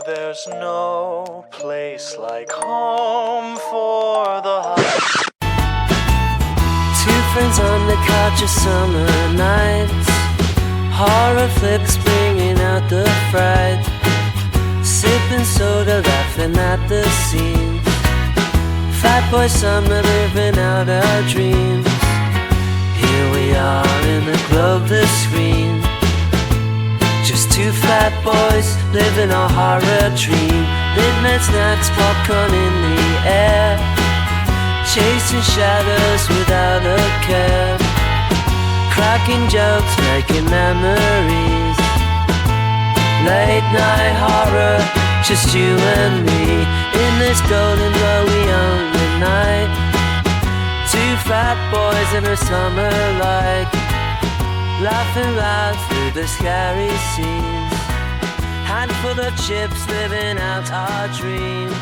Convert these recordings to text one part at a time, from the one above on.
There's no place like home for the heart. Two friends on the couch of summer nights, horror flicks bringing out the fright, sipping soda, laughing at the scenes, fat boy summer living out our dreams. Here we are in the gloveless screen, just two fat boys living a horror dream. Midnight snacks, popcorn in the air, chasing shadows without a care, cracking jokes, making memories. Late night horror, just you and me, in this golden glowy only night. Two fat boys in a summer light, laughing loud through the scary scenes. Handful of chips living out our dreams.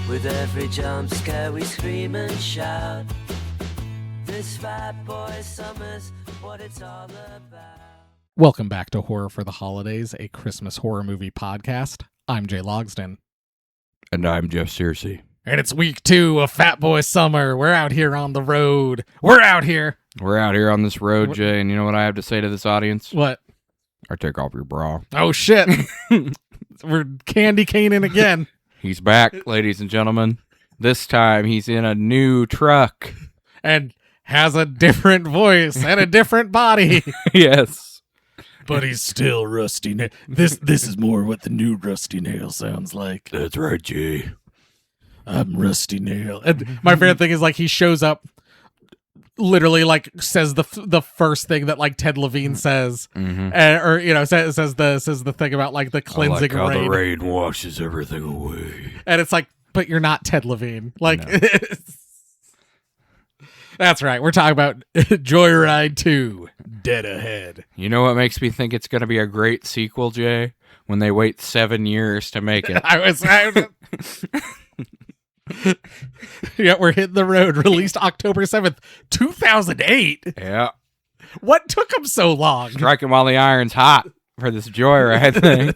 With every jump scare we scream and shout. This fat boy summer's what it's all about. Welcome back to Horror for the Holidays, a Christmas horror movie podcast. I'm Jay Logsden. And I'm Jeff Searcy. And it's week 2 of Fat Boy Summer. We're out here on the road. We're out here on this road, Jay, and you know what I have to say to this audience? What? Or take off your bra. Oh, shit. We're candy caning again. He's back, ladies and gentlemen. This time he's in a new truck. And has a different voice and a different body. Yes. But he's still Rusty Nail. This is more what the new Rusty Nail sounds like. That's right, Jay. I'm Rusty Nail. And my favorite thing is, like, he shows up, literally, like, says the first thing that, like, Ted Levine says, or, you know, says the thing about, like, the cleansing I like how rain. the rain washes everything away. And it's like, but you're not Ted Levine. Like, no. That's right. We're talking about Joyride 2, Dead Ahead. You know what makes me think it's going to be a great sequel, Jay? When they wait 7 years to make it. Yeah, we're hitting the road. Released October 7th, 2008. Yeah. What took them so long? Striking while the iron's hot for this Joyride thing.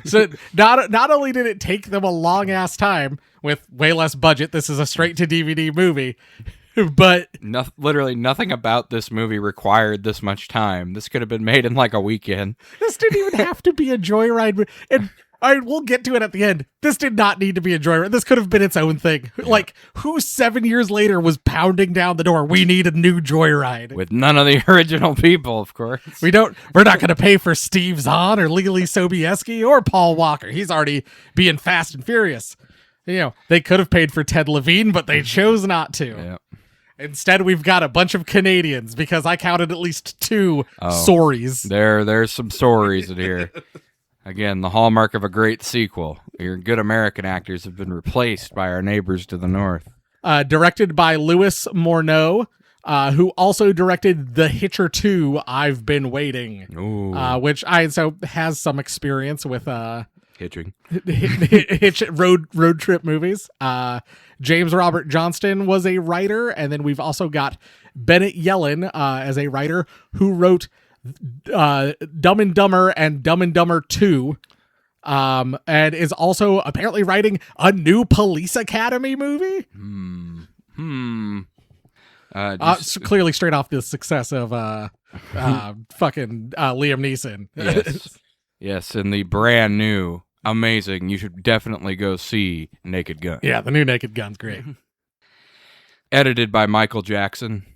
So not only did it take them a long ass time with way less budget, this is a straight to DVD movie, but literally nothing about this movie required this much time. This could have been made in like a weekend. This didn't even have to be a Joyride. And we'll get to it at the end. This did not need to be a Joyride. This could have been its own thing. Yeah. Like, who 7 years later was pounding down the door? We need a new Joyride. With none of the original people, of course. We're not going to pay for Steve Zahn or Lee Sobieski or Paul Walker. He's already being Fast and Furious. You know, they could have paid for Ted Levine, but they chose not to. Yeah. Instead, we've got a bunch of Canadians, because I counted at least 2 sorries. There's some sorries in here. Again, the hallmark of a great sequel. Your good American actors have been replaced by our neighbors to the north. Directed by Louis Morneau, who also directed The Hitcher 2, I've Been Waiting, which has some experience with hitching, road trip movies. James Robert Johnston was a writer, and then we've also got Bennett Yellen as a writer who wrote Dumb and Dumber and Dumb and Dumber 2, and is also apparently writing a new Police Academy movie. Clearly straight off the success of fucking Liam Neeson. Yes, and the brand new, amazing, you should definitely go see Naked Gun. Yeah, the new Naked Gun's great. Edited by Mike Jackson.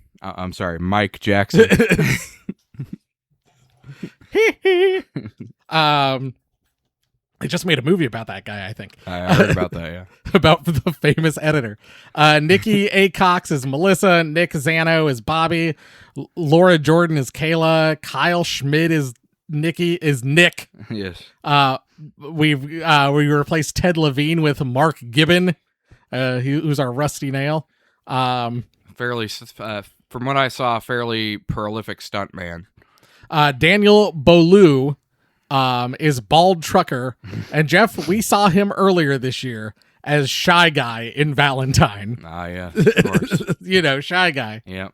They just made a movie about that guy, I think. I heard about that, yeah. About the famous editor. Nikki A. Cox is Melissa. Nick Zano is Bobby. Laura Jordan is Kayla. Kyle Schmidt is Nick. Yes. We replaced Ted Levine with Mark Gibbon, who's our Rusty Nail. Fairly, from what I saw, fairly prolific stuntman. Daniel Bolu is Bald Trucker, and Jeff, we saw him earlier this year as Shy Guy in Valentine. Yeah, of course. You know, Shy Guy. Yeah.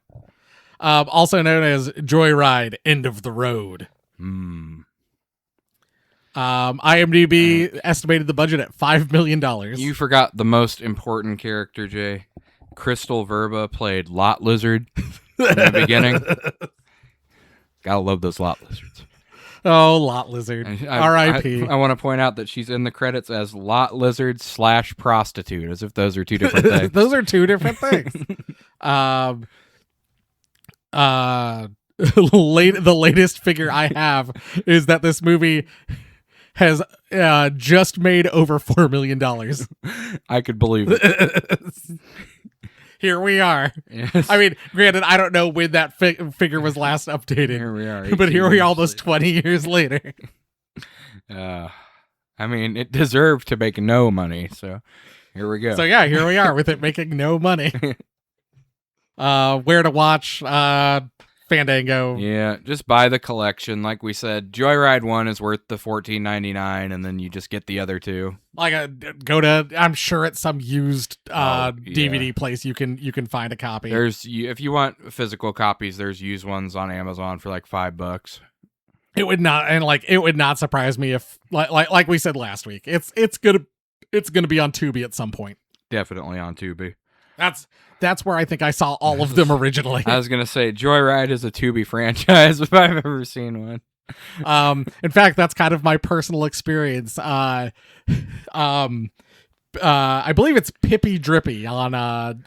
Also known as Joyride, End of the Road. IMDb estimated the budget at $5 million. You forgot the most important character, Jay. Crystal Verba played Lot Lizard in the beginning. Gotta love those lot lizards. Oh, Lot Lizard. R.I.P. I want to point out that she's in the credits as Lot Lizard / prostitute, as if those are two different things. Those are two different things. The latest figure I have is that this movie has just made over $4 million. I could believe it. Here we are. Yes. I mean, granted, I don't know when that figure was last updated. Here we are. But here we 18 are almost 20 years later. I mean, it deserved to make no money, so here we go. So yeah, here we are with it making no money. Where to watch? Fandango. Yeah, just buy the collection. Like we said, Joyride 1 is worth the $14.99, and then you just get the other two. Go to, I'm sure at some used DVD place you can find a copy. If you want physical copies, there's used ones on Amazon for like $5. It would not surprise me if like we said last week, it's gonna be on Tubi at some point. Definitely on Tubi. That's where I think I saw all of them originally. I was gonna say Joyride is a Tubi franchise if I've ever seen one. In fact, that's kind of my personal experience. I believe it's Pippy Drippy on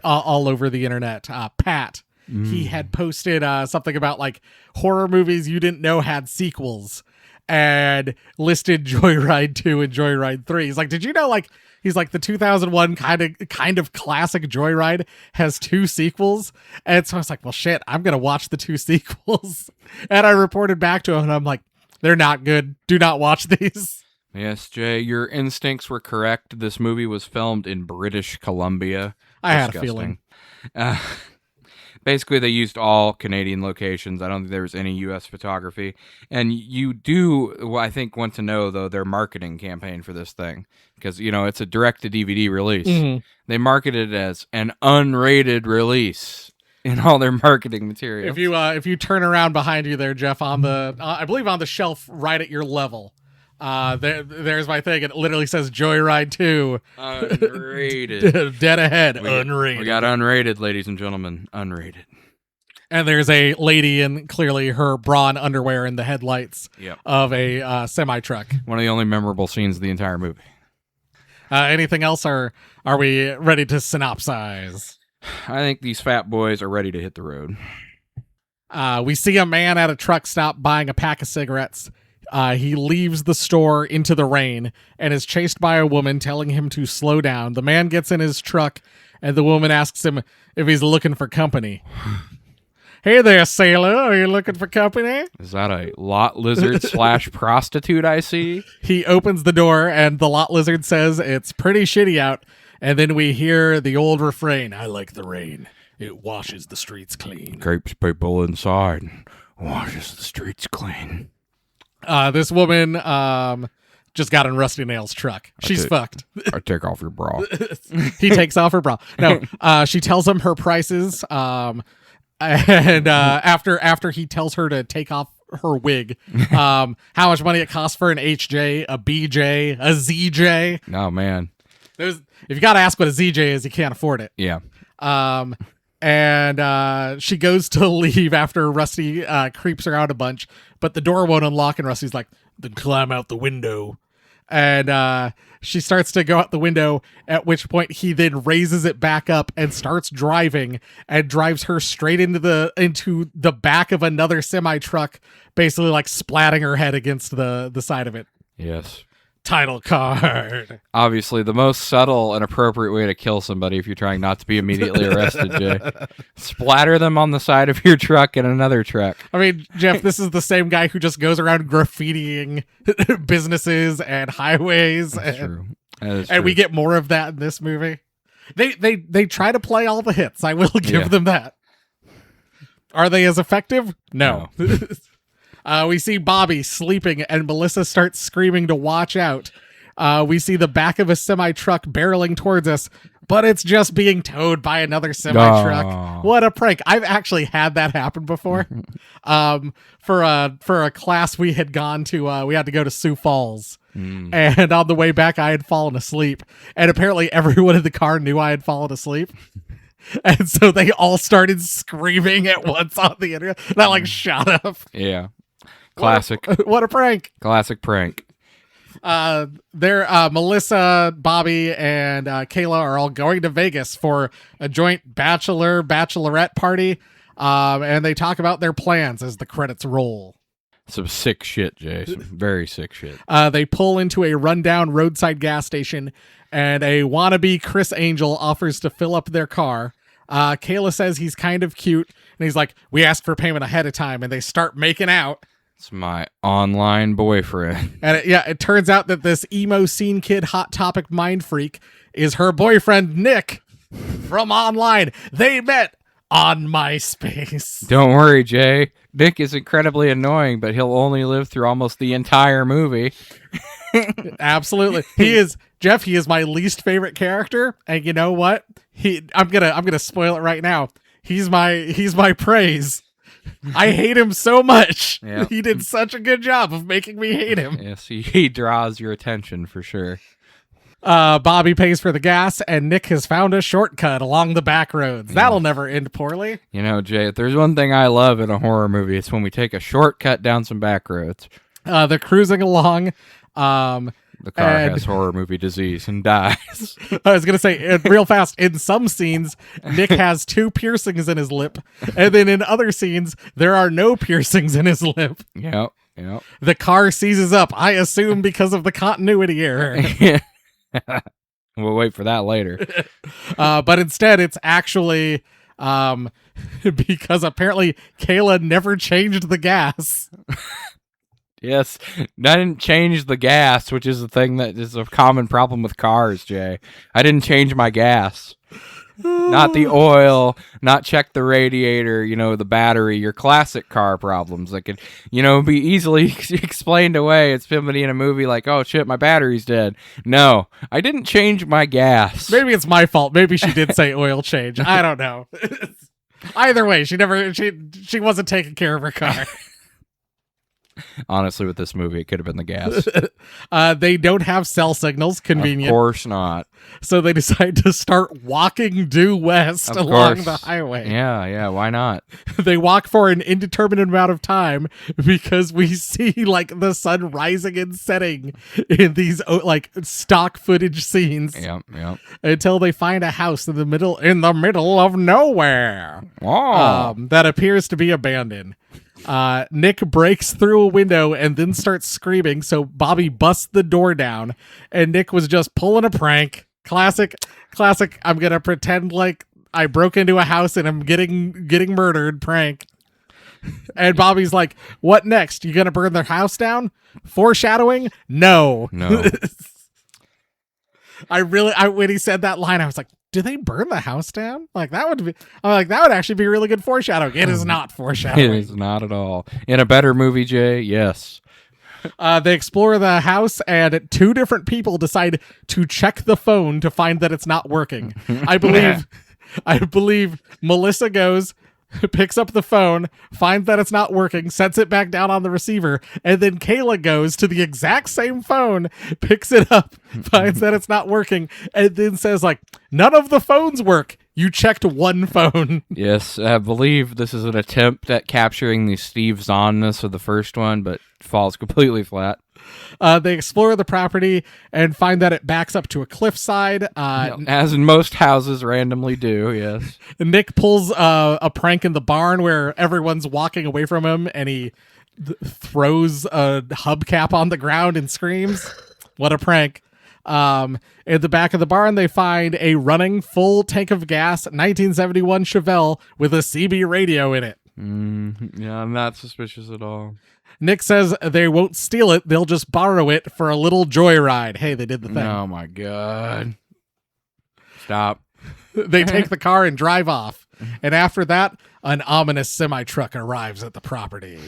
all over the internet. Pat, he had posted something about like horror movies you didn't know had sequels, and listed Joyride 2 and Joyride 3. He's like, did you know, like, he's like, the 2001 kind of classic Joyride has 2 sequels. And so I was like, well, shit, I'm going to watch the 2 sequels. And I reported back to him, and I'm like, they're not good. Do not watch these. Yes, Jay, your instincts were correct. This movie was filmed in British Columbia. I had a feeling. Basically, they used all Canadian locations. I don't think there was any U.S. photography. And you do, I think, want to know, though, their marketing campaign for this thing. Because, it's a direct-to-DVD release. Mm-hmm. They marketed it as an unrated release in all their marketing materials. If you turn around behind you there, Jeff, on the I believe on the shelf right at your level, there's my thing. It literally says Joyride 2. Unrated. Dead ahead. Unrated. We got unrated, ladies and gentlemen. Unrated. And there's a lady in clearly her bra and underwear in the headlights of a semi-truck. One of the only memorable scenes of the entire movie. Anything else, or are we ready to synopsize? I think these fat boys are ready to hit the road. We see a man at a truck stop buying a pack of cigarettes. He leaves the store into the rain and is chased by a woman telling him to slow down. The man gets in his truck, and the woman asks him if he's looking for company. Hey there, sailor. Are you looking for company? Is that a lot lizard / prostitute I see? He opens the door, and the lot lizard says it's pretty shitty out. And then we hear the old refrain, I like the rain. It washes the streets clean. Keeps people inside and washes the streets clean. This woman just got in Rusty Nail's truck. She's fucked. I take off your bra. He takes off her bra. No, she tells him her prices. And after he tells her to take off her wig, how much money it costs for an HJ, a BJ, a ZJ. Oh man, if you gotta ask what a ZJ is, you can't afford it. Yeah. And she goes to leave after Rusty creeps her out a bunch, but the door won't unlock, and Rusty's like, then climb out the window. And she starts to go out the window, at which point he then raises it back up and starts driving, and drives her straight into the back of another semi-truck, basically like splatting her head against the side of it. Yes. Title card. Obviously, the most subtle and appropriate way to kill somebody if you're trying not to be immediately arrested, Jay. Splatter them on the side of your truck in another truck. I mean, Jeff, this is the same guy who just goes around graffitiing businesses and highways. That's true. That is and true. we get more of that in this movie. They try to play all the hits. I will give them that. Are they as effective? No. We see Bobby sleeping, and Melissa starts screaming to watch out. We see the back of a semi-truck barreling towards us. but it's just being towed by another semi truck. What a prank. I've actually had that happen before. For a class we had gone to, we had to go to Sioux Falls. And on the way back, I had fallen asleep. And apparently everyone in the car knew I had fallen asleep. And so they all started screaming at once on the internet. That like shot up. Yeah. Classic. What a prank. Classic prank. Melissa, Bobby, and Kayla are all going to Vegas for a joint bachelorette party. And they talk about their plans as the credits roll. Some sick shit, Jay. Some very sick shit. They pull into a rundown roadside gas station, and a wannabe Chris Angel offers to fill up their car. Kayla says he's kind of cute, and he's like, we asked for payment ahead of time, and they start making out. It's my online boyfriend. And it turns out that this emo scene kid hot topic mind freak is her boyfriend, Nick, from online. They met on MySpace. Don't worry, Jay. Nick is incredibly annoying, but he'll only live through almost the entire movie. Absolutely. He is my least favorite character, and you know what? I'm gonna spoil it right now. He's my praise. I hate him so much. Yep. He did such a good job of making me hate him. Yes, he draws your attention for sure. Bobby pays for the gas, and Nick has found a shortcut along the back roads. That'll never end poorly. You know, Jay, if there's one thing I love in a horror movie, it's when we take a shortcut down some back roads. They're cruising along. The car has horror movie disease and dies. I was going to say, real fast, in some scenes, Nick has 2 piercings in his lip. And then in other scenes, there are no piercings in his lip. Yep. The car seizes up, I assume because of the continuity error. We'll wait for that later. But instead, it's actually because apparently Kayla never changed the gas. Yes, I didn't change the gas, which is the thing that is a common problem with cars, Jay. I didn't change my gas. Not the oil, not check the radiator, the battery, your classic car problems that could, be easily explained away. It's somebody in a movie like, oh shit, my battery's dead. No, I didn't change my gas. Maybe it's my fault. Maybe she did say oil change. I don't know. Either way, she wasn't taking care of her car. Honestly, with this movie, it could have been the gas. They don't have cell signals. Convenient. Of course not. So they decide to start walking due west along the highway. Yeah, why not? They walk for an indeterminate amount of time because we see like the sun rising and setting in these like stock footage scenes. Yep. Until they find a house in the middle of nowhere. Oh. That appears to be abandoned. Nick breaks through a window and then starts screaming, so Bobby busts the door down, and Nick was just pulling a prank. Classic, I'm gonna pretend like I broke into a house and I'm getting murdered prank. And Bobby's like, what next? You gonna burn their house down? Foreshadowing? No. When he said that line, I was like, do they burn the house down? That would actually be really good foreshadowing. It is not foreshadowing. It is not at all. In a better movie, Jay, yes. They explore the house, and 2 different people decide to check the phone to find that it's not working. I believe Melissa goes, picks up the phone, finds that it's not working, sets it back down on the receiver, and then Kayla goes to the exact same phone, picks it up, finds that it's not working, and then says like, none of the phones work. You checked one phone. Yes, I believe this is an attempt at capturing the Steve Zahn-ness of the first one, but falls completely flat. They explore the property and find that it backs up to a cliffside. As in most houses randomly do, yes. Nick pulls a prank in the barn where everyone's walking away from him, and he throws a hubcap on the ground and screams. What a prank. In the back of the barn, they find a running full tank of gas 1971 Chevelle with a CB radio in it. Yeah, I'm not suspicious at all. Nick says they won't steal it. They'll just borrow it for a little joyride. Hey, they did the thing. Oh, my God. Stop. They take the car and drive off. And after that, an ominous semi-truck arrives at the property.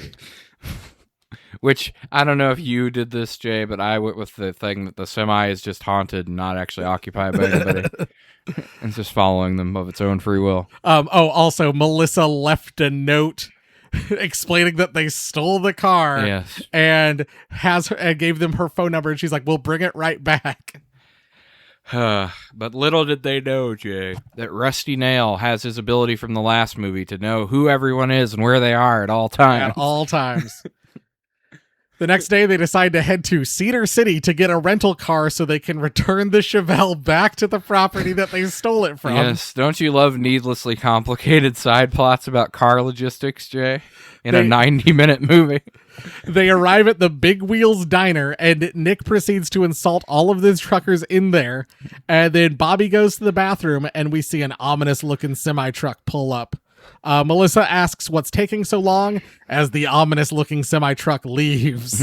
Which I don't know if you did this, Jay, but I went with the thing that the semi is just haunted and not actually occupied by anybody. It's just following them of its own free will. Also, Melissa left a note explaining that they stole the car. Yes. And gave them her phone number, and she's like, "We'll bring it right back." But little did they know, Jay, that Rusty Nail has his ability from the last movie to know who everyone is and where they are at all times. At all times. The next day, they decide to head to Cedar City to get a rental car so they can return the Chevelle back to the property that they stole it from. Yes, don't you love needlessly complicated side plots about car logistics, Jay? In a 90-minute movie. They arrive at the Big Wheels Diner, and Nick proceeds to insult all of the truckers in there. And then Bobby goes to the bathroom, and we see an ominous-looking semi-truck pull up. Melissa asks what's taking so long as the ominous-looking semi-truck leaves.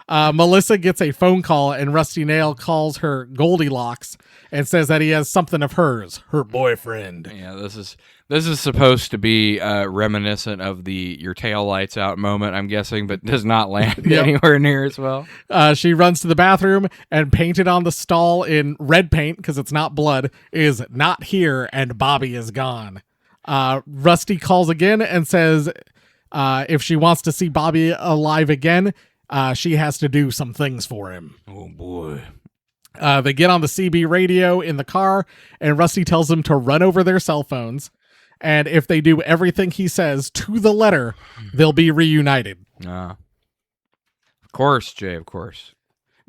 Melissa gets a phone call, and Rusty Nail calls her Goldilocks and says that he has something of hers, her boyfriend. Yeah, this is supposed to be reminiscent of the your tail lights out moment, I'm guessing, but does not land anywhere near as well. She runs to the bathroom, and painted on the stall in red paint, because it's not blood, is "Not here," and Bobby is gone. Rusty calls again and says if she wants to see Bobby alive again, she has to do some things for him. Oh, boy. They get on the CB radio in the car, and Rusty tells them to run over their cell phones. And if they do everything he says to the letter, they'll be reunited. Of course, Jay, of course.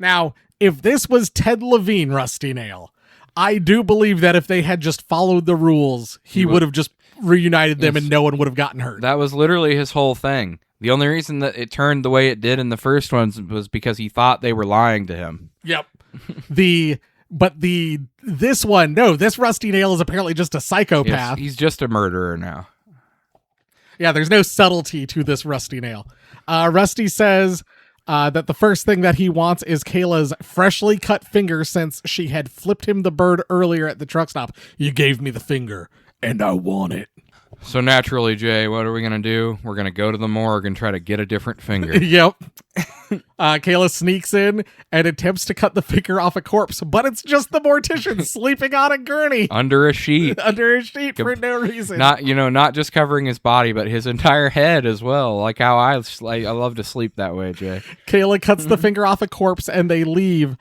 Now, if this was Ted Levine, Rusty Nail, I do believe that if they had just followed the rules, he would have just reunited them and no one would have gotten hurt. That was literally his whole thing. The only reason that it turned the way it did in the first ones was because he thought they were lying to him. Yep. This Rusty Nail is apparently just a psychopath. Yes, he's just a murderer now. Yeah, there's no subtlety to this Rusty Nail. Rusty says that the first thing that he wants is Kayla's freshly cut finger, since she had flipped him the bird earlier at the truck stop. "You gave me the finger, and I want it." So naturally, Jay, what are we going to do? We're going to go to the morgue and try to get a different finger. Yep. Kayla sneaks in and attempts to cut the finger off a corpse, but it's just the mortician sleeping on a gurney. Under a sheet. Under a sheet for no reason. Not just covering his body, but his entire head as well. Like how I love to sleep that way, Jay. Kayla cuts the finger off a corpse and they leave.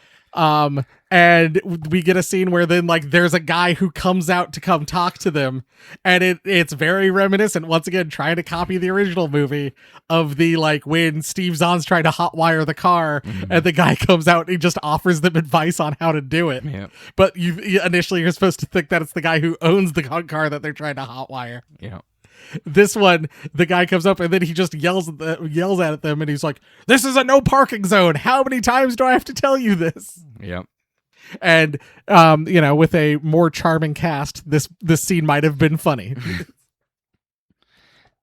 And we get a scene where then there's a guy who comes out to come talk to them, and it's very reminiscent, once again trying to copy the original movie of the when Steve Zahn's trying to hotwire the car, and the guy comes out and he just offers them advice on how to do it. Yeah. But you're supposed to think that it's the guy who owns the car that they're trying to hotwire. Yeah. This one, the guy comes up and then he just yells at them, and he's like, "This is a no parking zone. How many times do I have to tell you this?" Yep. And with a more charming cast, this scene might have been funny.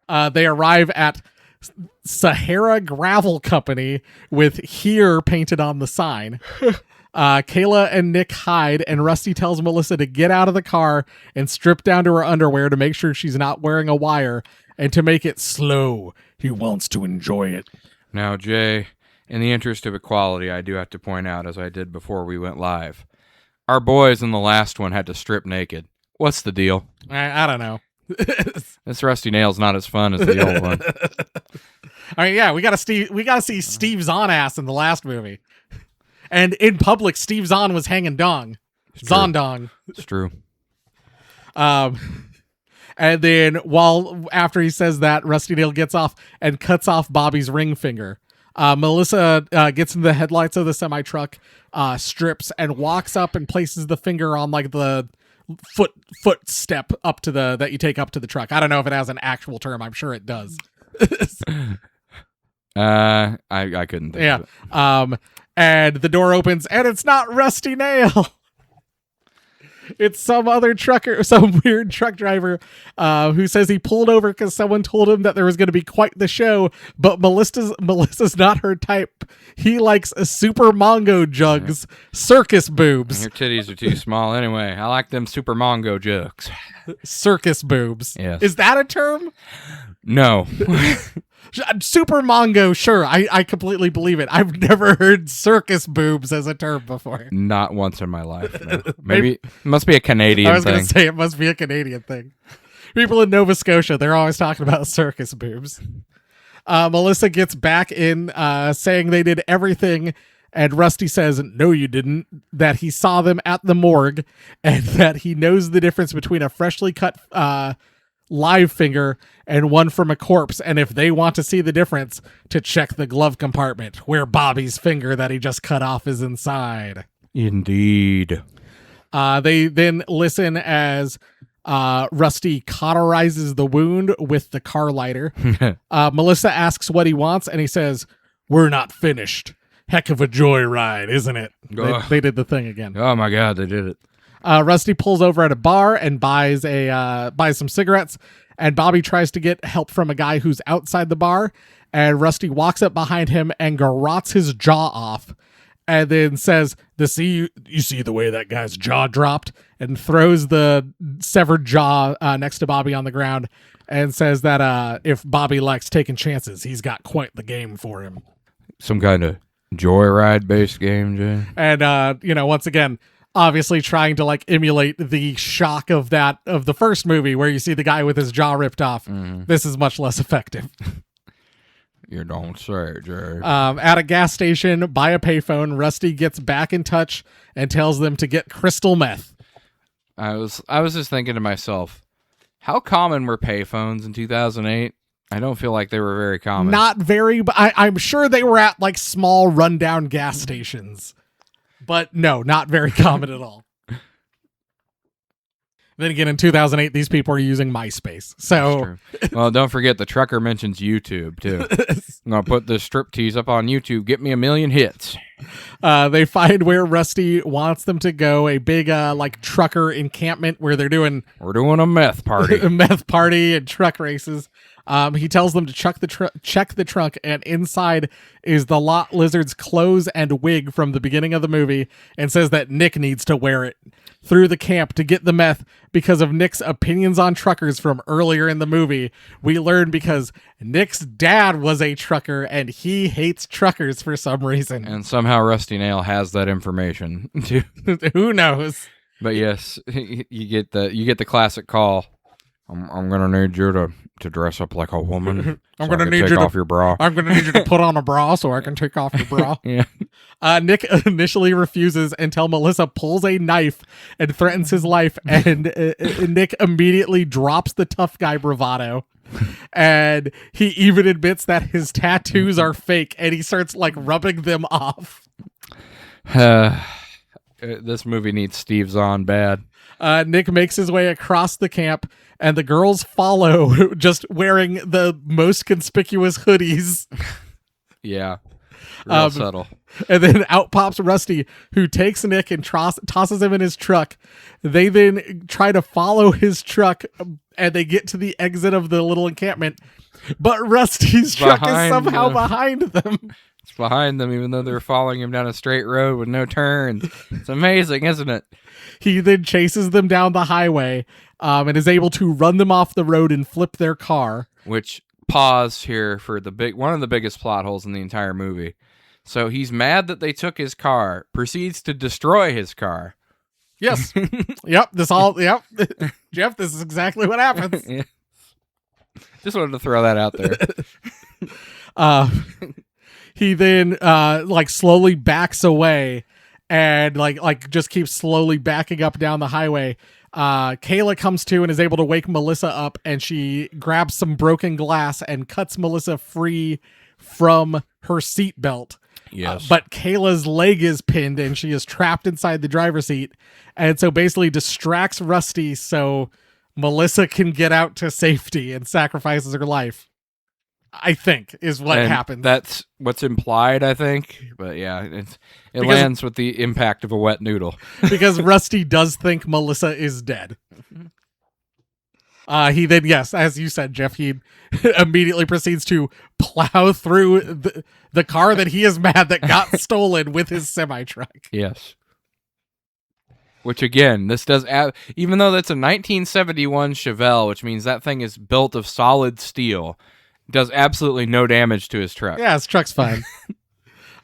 They arrive at Sahara Gravel Company with "Here" painted on the sign. Kayla and Nick hide, and Rusty tells Melissa to get out of the car and strip down to her underwear to make sure she's not wearing a wire, and to make it slow. He wants to enjoy it. Now, Jay, in the interest of equality, I do have to point out, as I did before we went live, our boys in the last one had to strip naked. What's the deal? I don't know. This Rusty Nail's not as fun as the old one. I mean, yeah, we gotta see Steve Zahn ass in the last movie. And in public, Steve Zahn was hanging dong. Zahn dong. It's true. And then after he says that, Rusty Nail gets off and cuts off Bobby's ring finger. Melissa gets into the headlights of the semi-truck, strips, and walks up and places the finger on the foot step up to that you take up to the truck. I don't know if it has an actual term. I'm sure it does. I couldn't think of it. And the door opens, and it's not Rusty Nail. It's some other trucker, some weird truck driver who says he pulled over because someone told him that there was going to be quite the show, but Melissa's not her type. He likes super Mongo jugs, circus boobs. Your titties are too small anyway. I like them super Mongo jugs. Circus boobs. Yes. Is that a term? No. Super Mongo, sure. I completely believe it. I've never heard circus boobs as a term before. Not once in my life. No. Maybe it must be a Canadian I was going thing. to say it must be a Canadian thing. People in Nova Scotia, they're always talking about circus boobs. Melissa gets back in saying they did everything, and Rusty says, no, you didn't, that he saw them at the morgue, and that he knows the difference between a freshly cut live finger and one from a corpse, and if they want to see the difference, to check the glove compartment where Bobby's finger that he just cut off is inside. Indeed. They then listen as Rusty cauterizes the wound with the car lighter. Melissa asks what he wants, and he says, we're not finished. Heck of a joyride, isn't it? They did the thing again. Oh my God, they did it. Rusty pulls over at a bar and buys some cigarettes, and Bobby tries to get help from a guy who's outside the bar, and Rusty walks up behind him and garrots his jaw off, and then says, you see the way that guy's jaw dropped, and throws the severed jaw next to Bobby on the ground, and says that if Bobby likes taking chances, he's got quite the game for him. Some kind of joyride based game, Jay. And once again, obviously trying to like emulate the shock of the first movie where you see the guy with his jaw ripped off. Mm-hmm. This is much less effective. You don't say, Jay. At a gas station by a payphone, Rusty gets back in touch and tells them to get crystal meth. I was just thinking to myself, how common were payphones in 2008? I don't feel like they were very common. Not very, but I'm sure they were at like small rundown gas stations. But no, not very common at all. Then again, in 2008, these people are using MySpace. So, well, don't forget the trucker mentions YouTube too. I'm gonna put this striptease up on YouTube. Get me 1 million hits. They find where Rusty wants them to go, a big like trucker encampment where we're doing a meth party, a meth party and truck races. He tells them to check the trunk, and inside is the lot lizard's clothes and wig from the beginning of the movie, and says that Nick needs to wear it through the camp to get the meth because of Nick's opinions on truckers from earlier in the movie. We learn because Nick's dad was a trucker and he hates truckers for some reason. And somehow Rusty Nail has that information too. Who knows? But yes, you get the classic call. I'm gonna need you to dress up like a woman. I'm gonna need you to take off your bra. I'm gonna need you to put on a bra so I can take off your bra. Yeah. Nick initially refuses until Melissa pulls a knife and threatens his life, and Nick immediately drops the tough guy bravado. And he even admits that his tattoos are fake, and he starts like rubbing them off. This movie needs Steve Zahn bad. Nick makes his way across the camp, and the girls follow, just wearing the most conspicuous hoodies. Yeah. Real subtle. And then out pops Rusty, who takes Nick and tosses him in his truck. They then try to follow his truck, and they get to the exit of the little encampment. But Rusty's truck is somehow behind them. It's behind them, even though they're following him down a straight road with no turns. It's amazing, isn't it? He then chases them down the highway and is able to run them off the road and flip their car. Which, pause here for one of the biggest plot holes in the entire movie. So he's mad that they took his car, proceeds to destroy his car. Yes. Yep. Yep. Jeff, this is exactly what happens. Yeah. Just wanted to throw that out there. He then slowly backs away and just keeps slowly backing up down the highway. Kayla comes to and is able to wake Melissa up, and she grabs some broken glass and cuts Melissa free from her seatbelt. Yes. But Kayla's leg is pinned and she is trapped inside the driver's seat, and so basically distracts Rusty so Melissa can get out to safety and sacrifices her life, I think, is what happens. That's what's implied, I think. But yeah, it lands with the impact of a wet noodle. Because Rusty does think Melissa is dead. He then, yes, as you said, Jeff, he immediately proceeds to plow through the car that he is mad that got stolen with his semi-truck. Yes. Which, again, this does even though that's a 1971 Chevelle, which means that thing is built of solid steel, does absolutely no damage to his truck. Yeah, his truck's fine.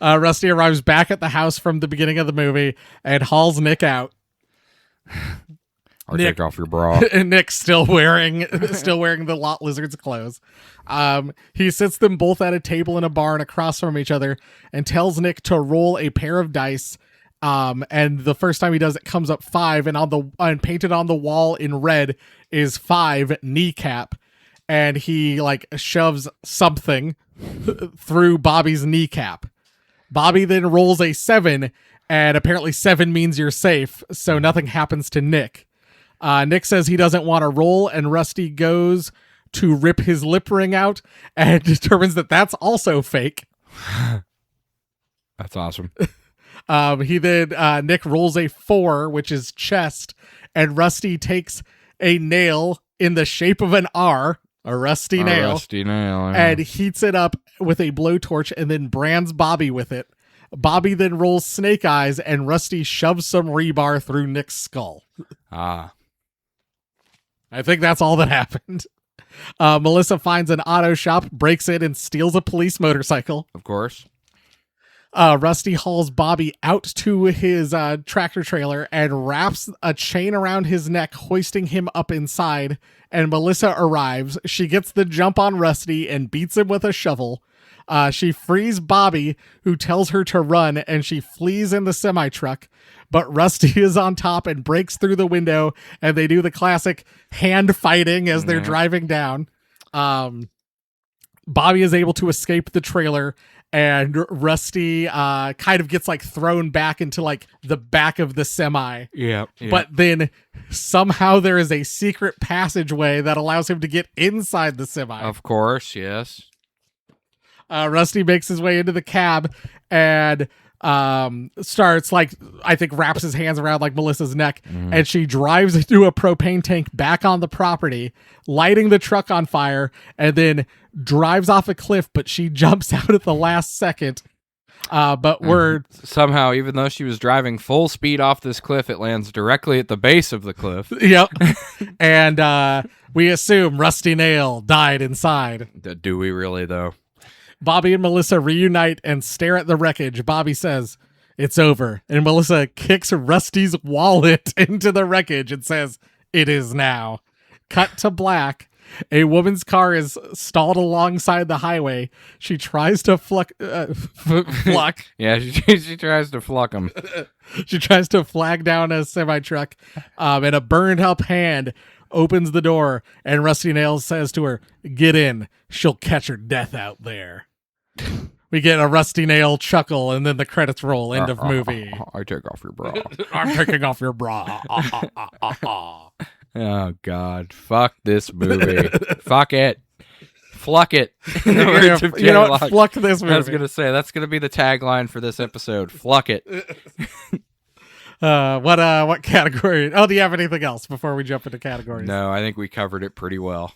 Rusty arrives back at the house from the beginning of the movie and hauls Nick out. Or take off your bra. And Nick's still wearing the Lot Lizard's clothes. He sits them both at a table in a barn across from each other and tells Nick to roll a pair of dice. And the first time he does it comes up 5, and painted on the wall in red is 5 kneecap. And he like shoves something through Bobby's kneecap. Bobby then rolls a 7, and apparently 7 means you're safe, so nothing happens to Nick. Nick says he doesn't want to roll, and Rusty goes to rip his lip ring out and determines that that's also fake. That's awesome. Nick rolls a 4, which is chest, and Rusty takes a nail in the shape of an R, a rusty nail, yeah. and heats it up with a blowtorch and then brands Bobby with it. Bobby then rolls snake eyes, and Rusty shoves some rebar through Nick's skull. I think that's all that happened. Melissa finds an auto shop, breaks in, and steals a police motorcycle. Of course. Rusty hauls Bobby out to his tractor trailer and wraps a chain around his neck, hoisting him up inside. And Melissa arrives. She gets the jump on Rusty and beats him with a shovel. She frees Bobby, who tells her to run, and she flees in the semi-truck. But Rusty is on top and breaks through the window, and they do the classic hand fighting as they're driving down. Bobby is able to escape the trailer, and Rusty kind of gets like thrown back into like the back of the semi. Yeah. But then somehow there is a secret passageway that allows him to get inside the semi. Of course, yes. Rusty makes his way into the cab and starts like, I think wraps his hands around like Melissa's neck, and she drives into a propane tank back on the property, lighting the truck on fire, and then drives off a cliff, but she jumps out at the last second. But we're somehow, even though she was driving full speed off this cliff, it lands directly at the base of the cliff. Yep. And we assume Rusty Nail died inside. Do we really, though? Bobby and Melissa reunite and stare at the wreckage. Bobby says, "It's over." And Melissa kicks Rusty's wallet into the wreckage and says, "It is now." Cut to black. A woman's car is stalled alongside the highway. She tries to fluck. Yeah, she tries to fluck him. She tries to flag down a semi-truck, and a burned up hand opens the door, and Rusty Nails says to her, "Get in. She'll catch her death out there." We get a Rusty Nail chuckle, and then the credits roll. End of movie. I take off your bra. I'm taking off your bra. Oh, God. Fuck this movie. Fuck it. Fluck it. You know what? Fluck this movie. I was going to say, that's going to be the tagline for this episode. Fluck it. What category? Oh, do you have anything else before we jump into categories? No, I think we covered it pretty well.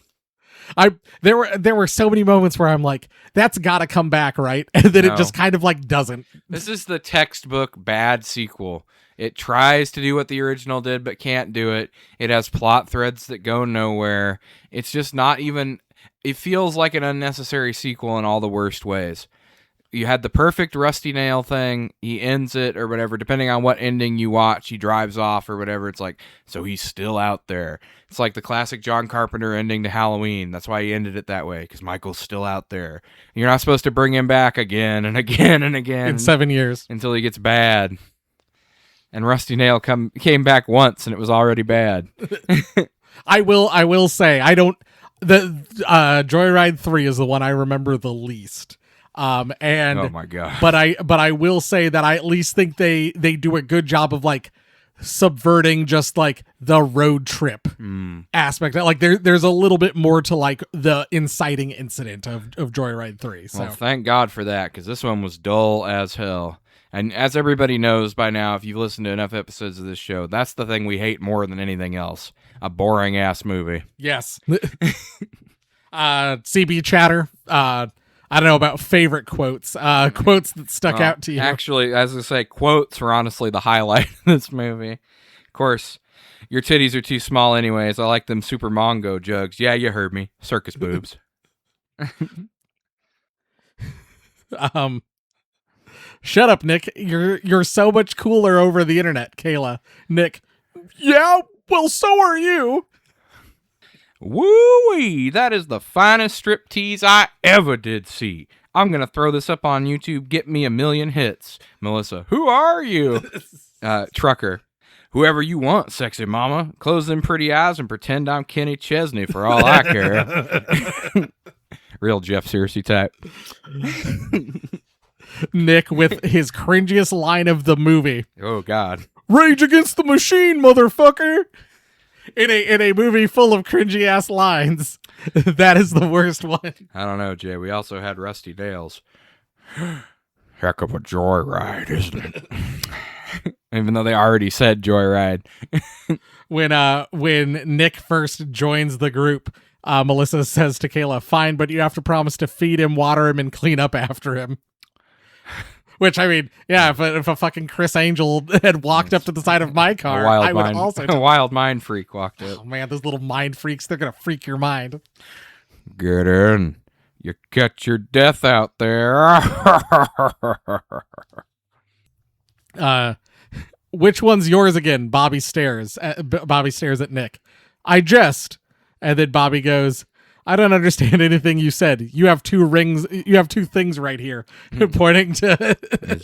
There were so many moments where I'm like, that's gotta come back, right? And then it just kind of like doesn't. This is the textbook bad sequel. It tries to do what the original did, but can't do it. It has plot threads that go nowhere. It's just not even, it feels like an unnecessary sequel in all the worst ways. You had the perfect Rusty Nail thing. He ends it or whatever. Depending on what ending you watch, he drives off or whatever. It's like, so he's still out there. It's like the classic John Carpenter ending to Halloween. That's why he ended it that way, because Michael's still out there. You're not supposed to bring him back again and again and again. In 7 years. Until he gets bad. And Rusty Nail came back once and it was already bad. I will say, Joyride 3 is the one I remember the least. And oh my God. But I will say that I at least think they do a good job of like subverting just like the road trip aspect. Like there's a little bit more to like the inciting incident of Joyride 3. So well, thank God for that, because this one was dull as hell. And as everybody knows by now, if you've listened to enough episodes of this show, that's the thing we hate more than anything else. A boring ass movie. Yes. CB chatter. I don't know about favorite quotes. Quotes that stuck out to you. Actually, as I say, quotes were honestly the highlight of this movie. Of course, your titties are too small anyways. I like them super Mongo jugs. Yeah, you heard me. Circus boobs. Shut up, Nick. You're so much cooler over the internet, Kayla. Nick. Yeah, well, so are you. Woo-wee! That is the finest striptease I ever did see. I'm gonna throw this up on YouTube. Get me 1 million hits. Melissa, who are you? Trucker. Whoever you want, sexy mama. Close them pretty eyes and pretend I'm Kenny Chesney for all I care. Real Jeff Searcy type. Nick with his cringiest line of the movie. Oh, God. Rage Against the Machine, motherfucker! In a movie full of cringy ass lines. That is the worst one. I don't know, Jay. We also had Rusty Nails. Heck of a joyride, isn't it? Even though they already said joyride. When Nick first joins the group, Melissa says to Kayla, "Fine, but you have to promise to feed him, water him, and clean up after him." Which, I mean, yeah, if a fucking Chris Angel had walked up to the side of my car, I would also... A wild mind freak walked up. Oh, man, those little mind freaks, they're going to freak your mind. Get in. You catch your death out there. Which one's yours again? Bobby stares at Nick. I jest. And then Bobby goes, I don't understand anything you said. You have 2 rings. You have 2 things right here, pointing to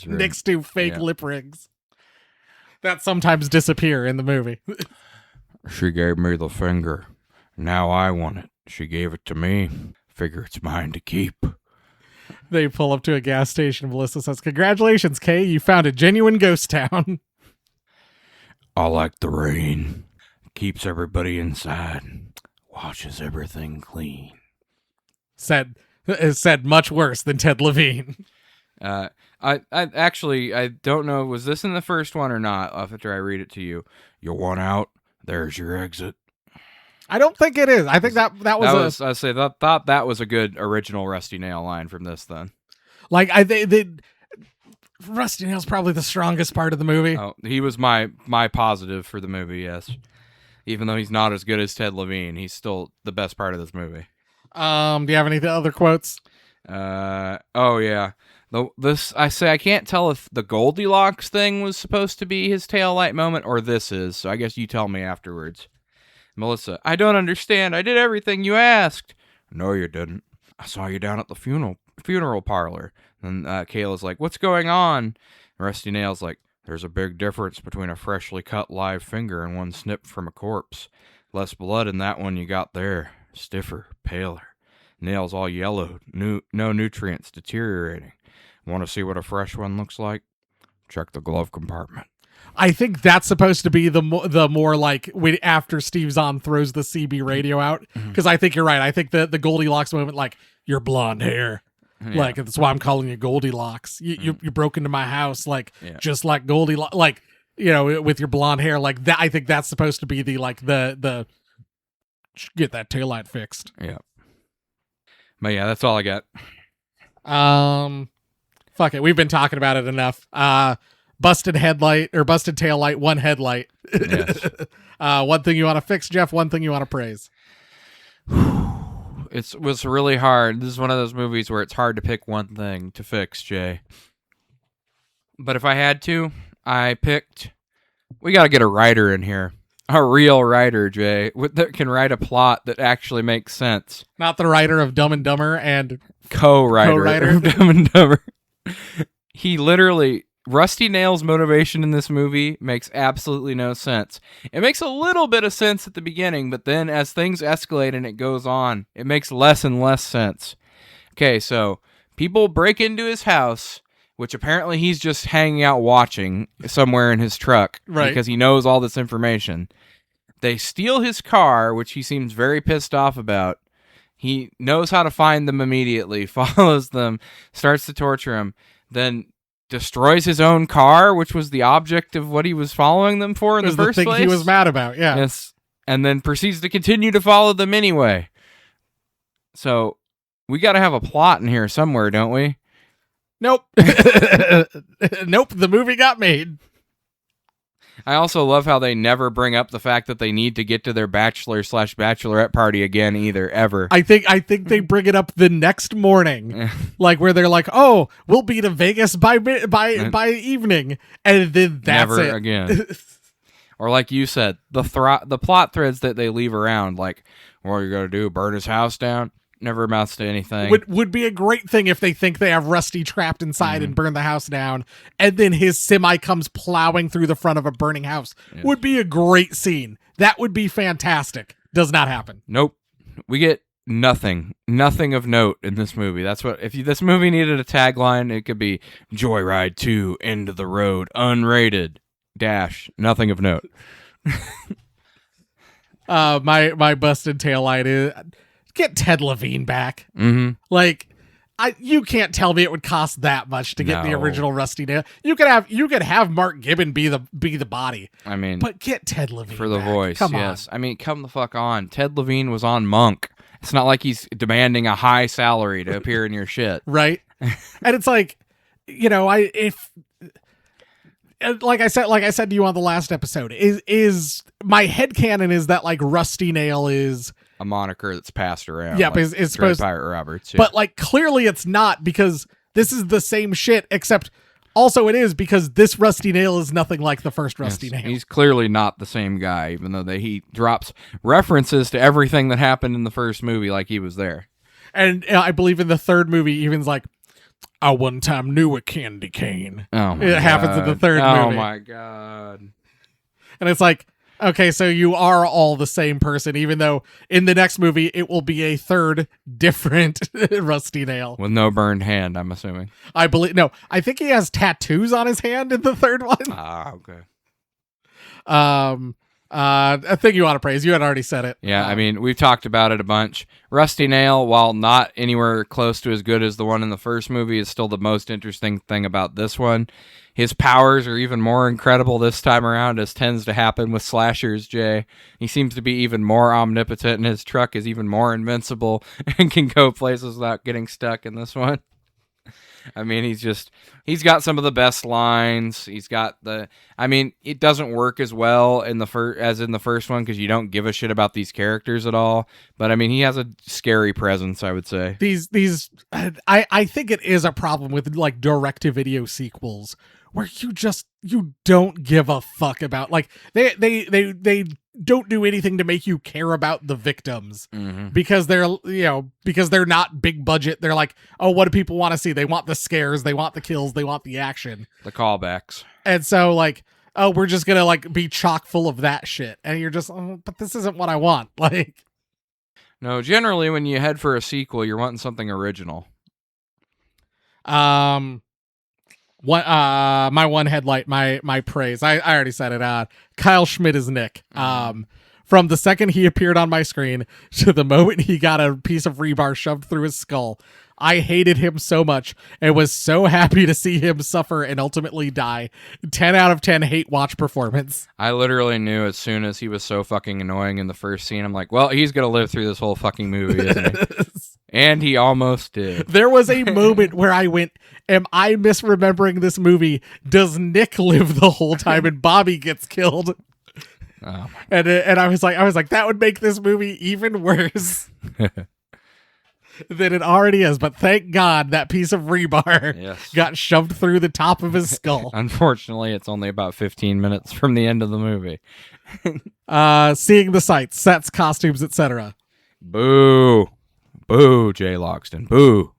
Nick's 2 fake lip rings that sometimes disappear in the movie. She gave me the finger. Now I want it. She gave it to me. Figure it's mine to keep. They pull up to a gas station. Melissa says, "Congratulations, Kay. You found a genuine ghost town." I like the rain. Keeps everybody inside. Washes everything clean. Said much worse than Ted Levine. I actually, I don't know, was this in the first one or not after I read it to you? You want out, there's your exit. I don't think it is. I think that was I thought that was a good original Rusty Nail line from this then. Like Rusty Nail's probably the strongest part of the movie. Oh, he was my positive for the movie, yes. Even though he's not as good as Ted Levine, he's still the best part of this movie. Do you have any other quotes? Oh yeah. I can't tell if the Goldilocks thing was supposed to be his taillight moment or this is, so I guess you tell me afterwards. Melissa, I don't understand. I did everything you asked. No, you didn't. I saw you down at the funeral parlor. And Kayla's like, what's going on? And Rusty Nail's like, there's a big difference between a freshly cut live finger and one snipped from a corpse. Less blood in that one you got there. Stiffer, paler. Nails all yellowed. No nutrients deteriorating. Want to see what a fresh one looks like? Check the glove compartment. I think that's supposed to be the more like after Steve Zahn throws the CB radio out. Because I think you're right. I think the Goldilocks moment, like, your blonde hair. Yeah. Like, that's why I'm calling you Goldilocks. You broke into my house, like, just like Goldilocks, like, you know, with your blonde hair, like that. I think that's supposed to be the get that taillight fixed. Yeah. But yeah, that's all I got. Fuck it. We've been talking about it enough. Busted headlight or busted taillight, one headlight. Yes. One thing you want to fix, Jeff. One thing you want to praise. It was really hard. This is one of those movies where it's hard to pick one thing to fix, Jay. But if I had to, I picked... We got to get a writer in here. A real writer, Jay, that can write a plot that actually makes sense. Not the writer of Dumb and Dumber and... Co-writer of Dumb and Dumber. He literally... Rusty Nail's motivation in this movie makes absolutely no sense. It makes a little bit of sense at the beginning, but then as things escalate and it goes on, it makes less and less sense. Okay, so people break into his house, which apparently he's just hanging out watching somewhere in his truck, right? Because he knows all this information. They steal his car, which he seems very pissed off about. He knows how to find them immediately, follows them, starts to torture him, then destroys his own car, which was the object of what he was following them for in the first place. He was mad about, yeah. Yes, and then proceeds to continue to follow them anyway. So we got to have a plot in here somewhere, don't we? Nope. Nope. The movie got made. I also love how they never bring up the fact that they need to get to their bachelor/bachelorette party again either, ever. I think they bring it up the next morning, like where they're like, "Oh, we'll be to Vegas by evening," and then that's never it again. Or like you said, the plot threads that they leave around, like, what are you gonna do? Burn his house down? Never amounts to anything. Would be a great thing if they think they have Rusty trapped inside and burn the house down, and then his semi comes plowing through the front of a burning house. Yeah. Would be a great scene. That would be fantastic. Does not happen. Nope. We get nothing of note in this movie. That's what, if this movie needed a tagline, it could be Joyride 2, End of the Road, Unrated, nothing of note. My busted taillight is get Ted Levine back. Mm-hmm. Like, you can't tell me it would cost that much to get the No. original Rusty Nail. You could have Mark Gibbon be the body. I mean, But get Ted Levine for the back. voice, Come yes. I mean, come the fuck on. Ted Levine was on Monk. It's not like he's demanding a high salary to appear in your shit. on. Right? And it's like, like I said to you on the last episode, is my headcanon is that like Rusty Nail is A moniker that's passed around. Yep, like is Dread supposed- Pirate Roberts. Yeah. but like clearly it's not, because this is the same shit, except also it is because this Rusty Nail is nothing like the first Rusty Yes, Nail. he's clearly not the same guy, even though he drops references to everything that happened in the first movie like he was there. And I believe in the third movie, even's like, I one time knew a candy cane. Oh my It happens in the God. third Oh movie. my God. And it's like, okay, so you are all the same person, even though in the next movie it will be a third different Rusty Nail. With no burned hand, I'm assuming. I think he has tattoos on his hand in the third one. Ah, okay. A thing you want to praise. You had already said it. Yeah, I mean, we've talked about it a bunch. Rusty Nail, while not anywhere close to as good as the one in the first movie, is still the most interesting thing about this one. His powers are even more incredible this time around, as tends to happen with slashers, Jay. He seems to be even more omnipotent, and his truck is even more invincible and can go places without getting stuck in this one. I mean, he's got some of the best lines. It doesn't work as well as in the first one because you don't give a shit about these characters at all. But I mean, he has a scary presence, I would say. I think it is a problem with like direct-to-video sequels where you don't give a fuck about, like, they don't do anything to make you care about the victims because they're not big budget. They're like, oh, what do people want to see? They want the scares, they want the kills, they want the action, The callbacks. and so like, oh, we're just gonna like be chock full of that shit, and you're just, oh, but this isn't what I want. Like, No, generally when you head for a sequel, you're wanting something original. My one headlight, my praise. I already said it. Kyle Schmidt is Nick. From the second he appeared on my screen to the moment he got a piece of rebar shoved through his skull, I hated him so much and was so happy to see him suffer and ultimately die. 10 out of 10 hate watch performance. I literally knew as soon as he was so fucking annoying in the first scene, I'm like, well, he's gonna live through this whole fucking movie, isn't he? And he almost did. There was a moment where I went, am I misremembering this movie? Does Nick live the whole time and Bobby gets killed? Oh, And I was like, that would make this movie even worse than it already is. But thank God that piece of rebar yes. got shoved through the top of his skull. Unfortunately, it's only about 15 minutes from the end of the movie. Seeing the sights, sets, costumes, etc. Boo. Boo, Jay Logston. Boo.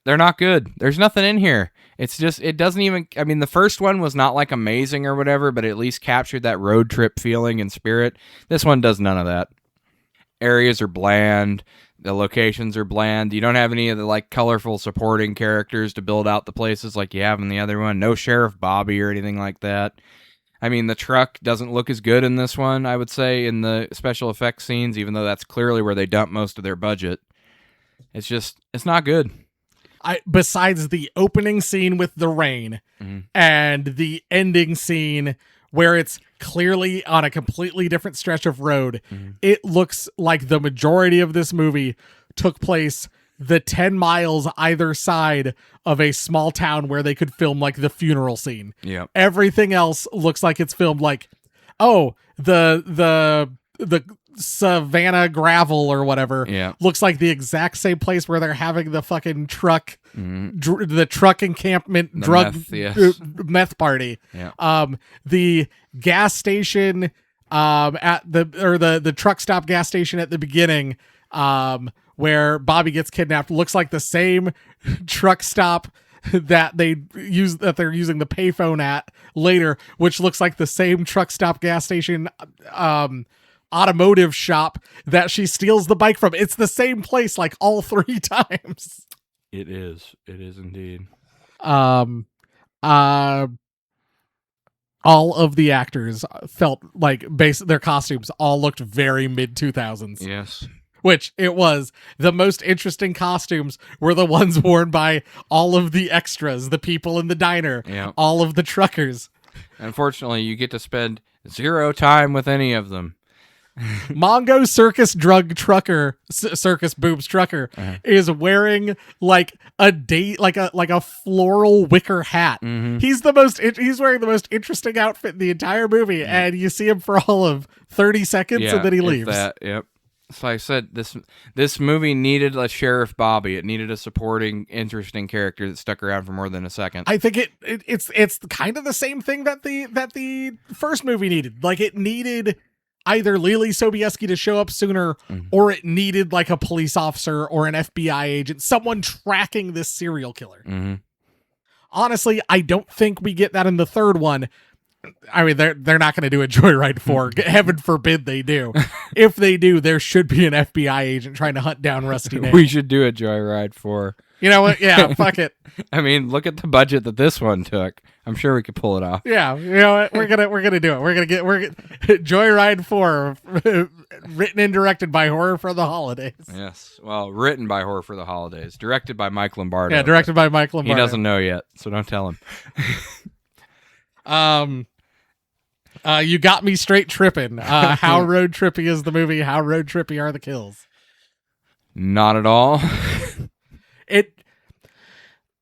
They're not good. There's nothing in here. It's just, it doesn't even, I mean, the first one was not like amazing or whatever, but at least captured that road trip feeling and spirit. This one does none of that. Areas are bland. The locations are bland. You don't have any of the like colorful supporting characters to build out the places like you have in the other one. No Sheriff Bobby or anything like that. I mean, the truck doesn't look as good in this one, I would say, in the special effects scenes, even though that's clearly where they dump most of their budget. It's just, it's not good. Besides the opening scene with the rain and the ending scene where it's clearly on a completely different stretch of road, it looks like the majority of this movie took place the 10 miles either side of a small town where they could film like the funeral scene. Yeah. Everything else looks like it's filmed like, oh, the Savannah gravel or whatever looks like the exact same place where they're having the fucking truck, the truck encampment meth party. Yeah. The gas station, at the truck stop gas station at the beginning, where Bobby gets kidnapped looks like the same truck stop that they're using the payphone at later, which looks like the same truck stop gas station, automotive shop that she steals the bike from. It's the same place like all 3 times. It is indeed. All of the actors felt like their costumes all looked very mid 2000s. Yes. Which it was. The most interesting costumes were the ones worn by all of the extras, the people in the diner, all of the truckers. Unfortunately, you get to spend 0 time with any of them. Mongo Circus Circus Boobs Trucker is wearing like a floral wicker hat. He's wearing the most interesting outfit in the entire movie, and you see him for all of 30 seconds and then he leaves. Yep. So I said this movie needed a Sheriff Bobby. It needed a supporting, interesting character that stuck around for more than a second. I think it's kind of the same thing that the first movie needed. Like it needed either Lily Sobieski to show up sooner, or it needed like a police officer or an FBI agent, someone tracking this serial killer. Honestly, I don't think we get that in the third one. I mean, they're not going to do a Joyride 4. Heaven forbid they do. If they do, there should be an FBI agent trying to hunt down Rusty Nail. We should do a Joyride 4. You know what? Yeah, fuck it. I mean, look at the budget that this one took. I'm sure we could pull it off. Yeah, you know what? We're gonna do it. We're gonna Joyride 4, written and directed by Horror for the Holidays. Yes, well, written by Horror for the Holidays, directed by Mike Lombardo. Yeah, directed by Mike Lombardo. He doesn't know yet, so don't tell him. You got me straight tripping. How road trippy is the movie? How road trippy are the kills? Not at all.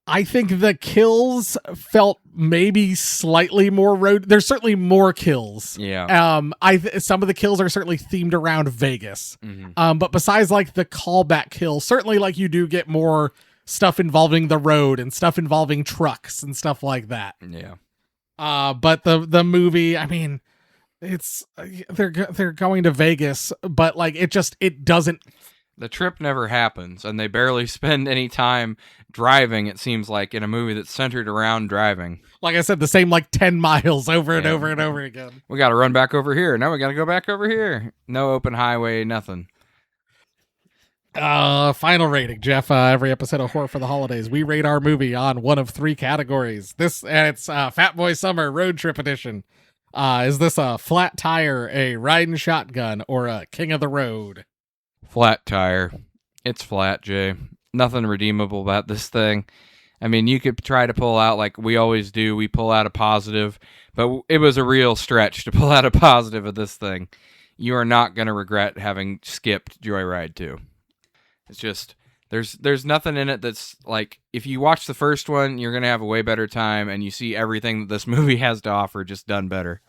I think the kills felt maybe slightly more road. There's certainly more kills. Yeah. Some of the kills are certainly themed around Vegas. But besides like the callback kill, certainly like you do get more stuff involving the road and stuff involving trucks and stuff like that. Yeah. But the movie, I mean, it's they're going to Vegas, but like it doesn't. The trip never happens, and they barely spend any time driving, it seems like, in a movie that's centered around driving. Like I said, the same like 10 miles over and over and over again. We got to run back over here. Now we got to go back over here. No open highway, nothing. Final rating, Jeff. Every episode of Horror for the Holidays, we rate our movie on one of 3 categories. It's Fat Boy Summer Road Trip Edition. Is this a flat tire, a riding shotgun, or a king of the road? Flat tire. It's flat, Jay. Nothing redeemable about this thing. I mean, you could try to pull out, like we always do, we pull out a positive, but it was a real stretch to pull out a positive of this thing. You are not going to regret having skipped Joyride 2. It's just, there's nothing in it that's like, if you watch the first one, you're going to have a way better time, and you see everything that this movie has to offer just done better.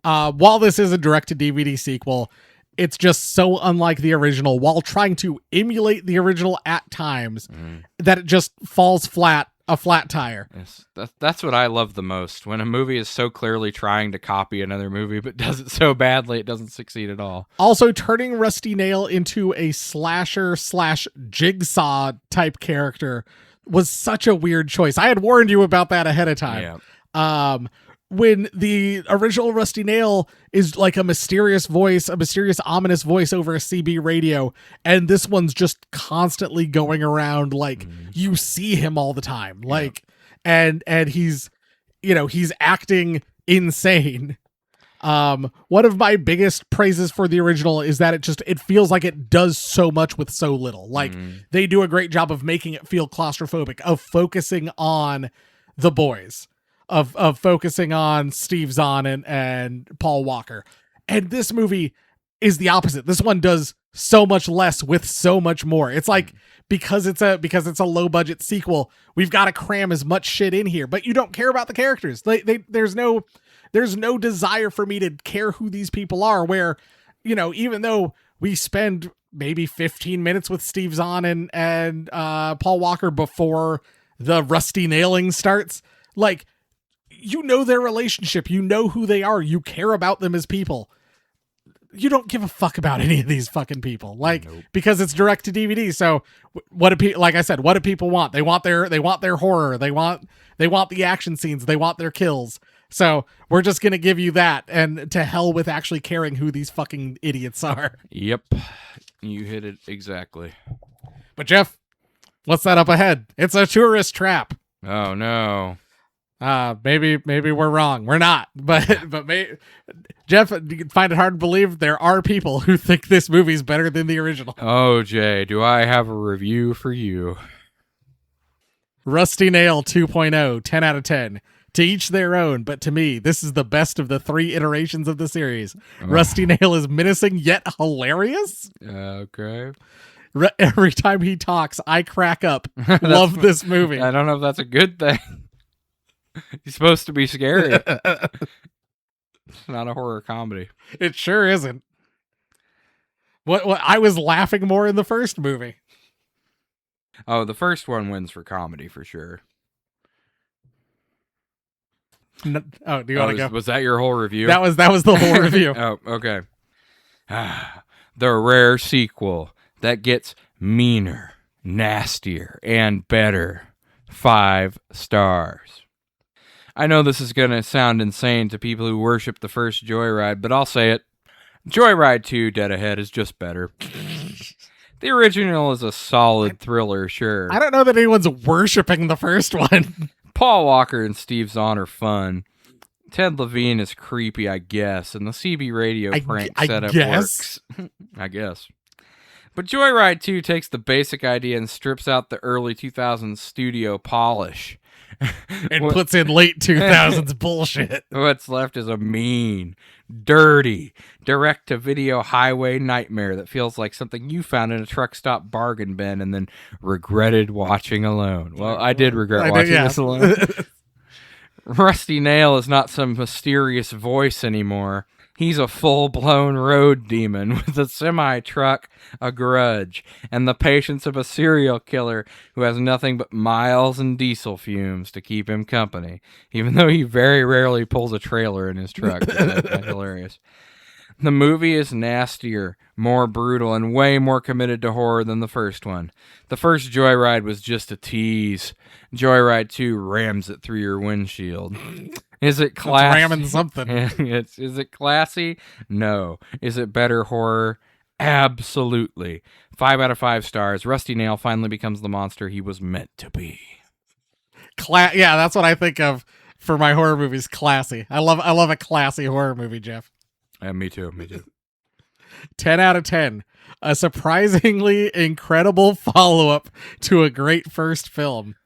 While this is a direct-to-DVD sequel, it's just so unlike the original, while trying to emulate the original at times, that it just falls flat, a flat tire. Yes, that's what I love the most, when a movie is so clearly trying to copy another movie, but does it so badly it doesn't succeed at all. Also, turning Rusty Nail into a slasher/jigsaw type character was such a weird choice. I had warned you about that ahead of time. Yeah. When the original Rusty Nail is like a mysterious voice, a mysterious, ominous voice over a CB radio, and this one's just constantly going around, like you see him all the time, like, and he's acting insane. One of my biggest praises for the original is that it feels like it does so much with so little. Like they do a great job of making it feel claustrophobic, of focusing on the boys. Of focusing on Steve Zahn and Paul Walker. And this movie is the opposite. This one does so much less with so much more. It's like because it's a low budget sequel, we've got to cram as much shit in here, but you don't care about the characters. There's no desire for me to care who these people are, where, you know, even though we spend maybe 15 minutes with Steve Zahn and Paul Walker before the rusty nailing starts, like, you know their relationship, you know who they are, you care about them as people. You don't give a fuck about any of these fucking people, like, because it's direct to DVD. So what do people, like I said, what do people want? They want their horror. They want the action scenes. They want their kills. So we're just going to give you that, and to hell with actually caring who these fucking idiots are. Yep. You hit it exactly. But Jeff, what's that up ahead? It's a tourist trap. Oh no. Maybe we're wrong. We're not, but Jeff, you find it hard to believe there are people who think this movie's better than the original. Oh, Jay, do I have a review for you? Rusty Nail 2.0, 10 out of 10. To each their own, but to me, this is the best of the 3 iterations of the series. Rusty Nail is menacing yet hilarious. Okay. Every time he talks, I crack up. Love this movie. I don't know if that's a good thing. He's supposed to be scary. It's not a horror comedy. It sure isn't. What I was laughing more in the first movie. Oh, the first one wins for comedy for sure. Do you want to go? Was that your whole review? That was the whole review. Oh, okay. The rare sequel that gets meaner, nastier, and better. 5 stars. I know this is going to sound insane to people who worship the first Joyride, but I'll say it. Joyride 2 Dead Ahead is just better. The original is a solid thriller, sure. I don't know that anyone's worshiping the first one. Paul Walker and Steve Zahn are fun. Ted Levine is creepy, I guess, and the CB radio prank setup works. I guess. But Joyride 2 takes the basic idea and strips out the early 2000s studio polish. And puts in late 2000s bullshit. What's left is a mean, dirty, direct-to-video highway nightmare that feels like something you found in a truck stop bargain bin and then regretted watching alone. Well, I did regret watching this alone. Rusty Nail is not some mysterious voice anymore. He's a full-blown road demon with a semi-truck, a grudge, and the patience of a serial killer who has nothing but miles and diesel fumes to keep him company, even though he very rarely pulls a trailer in his truck. That's hilarious. The movie is nastier, more brutal, and way more committed to horror than the first one. The first Joyride was just a tease. Joyride 2 rams it through your windshield. Is it classy? Ramming something. Is it classy? No. Is it better horror? Absolutely. 5 out of 5 stars. Rusty Nail finally becomes the monster he was meant to be. Yeah, that's what I think of for my horror movies. Classy. I love a classy horror movie, Jeff. Me too. 10 out of 10. A surprisingly incredible follow-up to a great first film.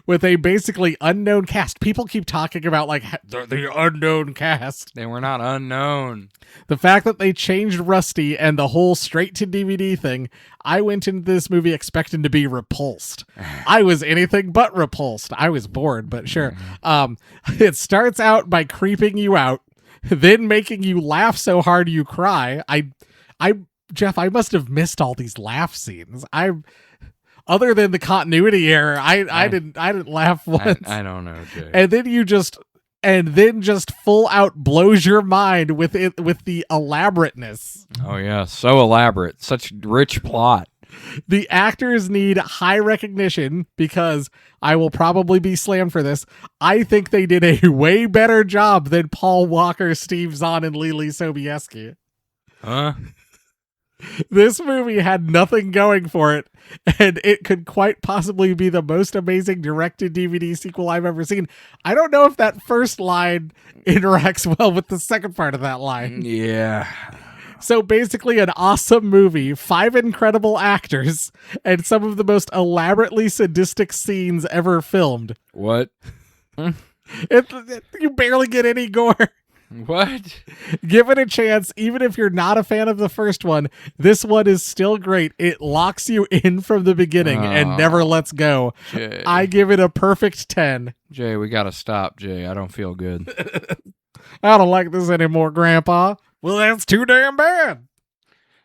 With a basically unknown cast. People keep talking about, like, the unknown cast. They were not unknown. The fact that they changed Rusty and the whole straight-to-DVD thing, I went into this movie expecting to be repulsed. I was anything but repulsed. I was bored, but sure. It starts out by creeping you out, then making you laugh so hard you cry. Jeff, I must have missed all these laugh scenes. Other than the continuity error, I didn't laugh once. I don't know, Jay. And then just full out blows your mind with the elaborateness. Oh yeah, so elaborate, such rich plot. The actors need high recognition because I will probably be slammed for this. I think they did a way better job than Paul Walker, Steve Zahn, and Leelee Sobieski. Huh? This movie had nothing going for it, and it could quite possibly be the most amazing direct-to-DVD sequel I've ever seen. I don't know if that first line interacts well with the second part of that line. Yeah. So basically an awesome movie, 5 incredible actors, and some of the most elaborately sadistic scenes ever filmed. What? You barely get any gore. What? Give it a chance. Even if you're not a fan of the first one, this one is still great. It locks you in from the beginning and never lets go. Jay. I give it a perfect 10. Jay, we gotta stop, Jay. I don't feel good. I don't like this anymore, Grandpa. Well, that's too damn bad.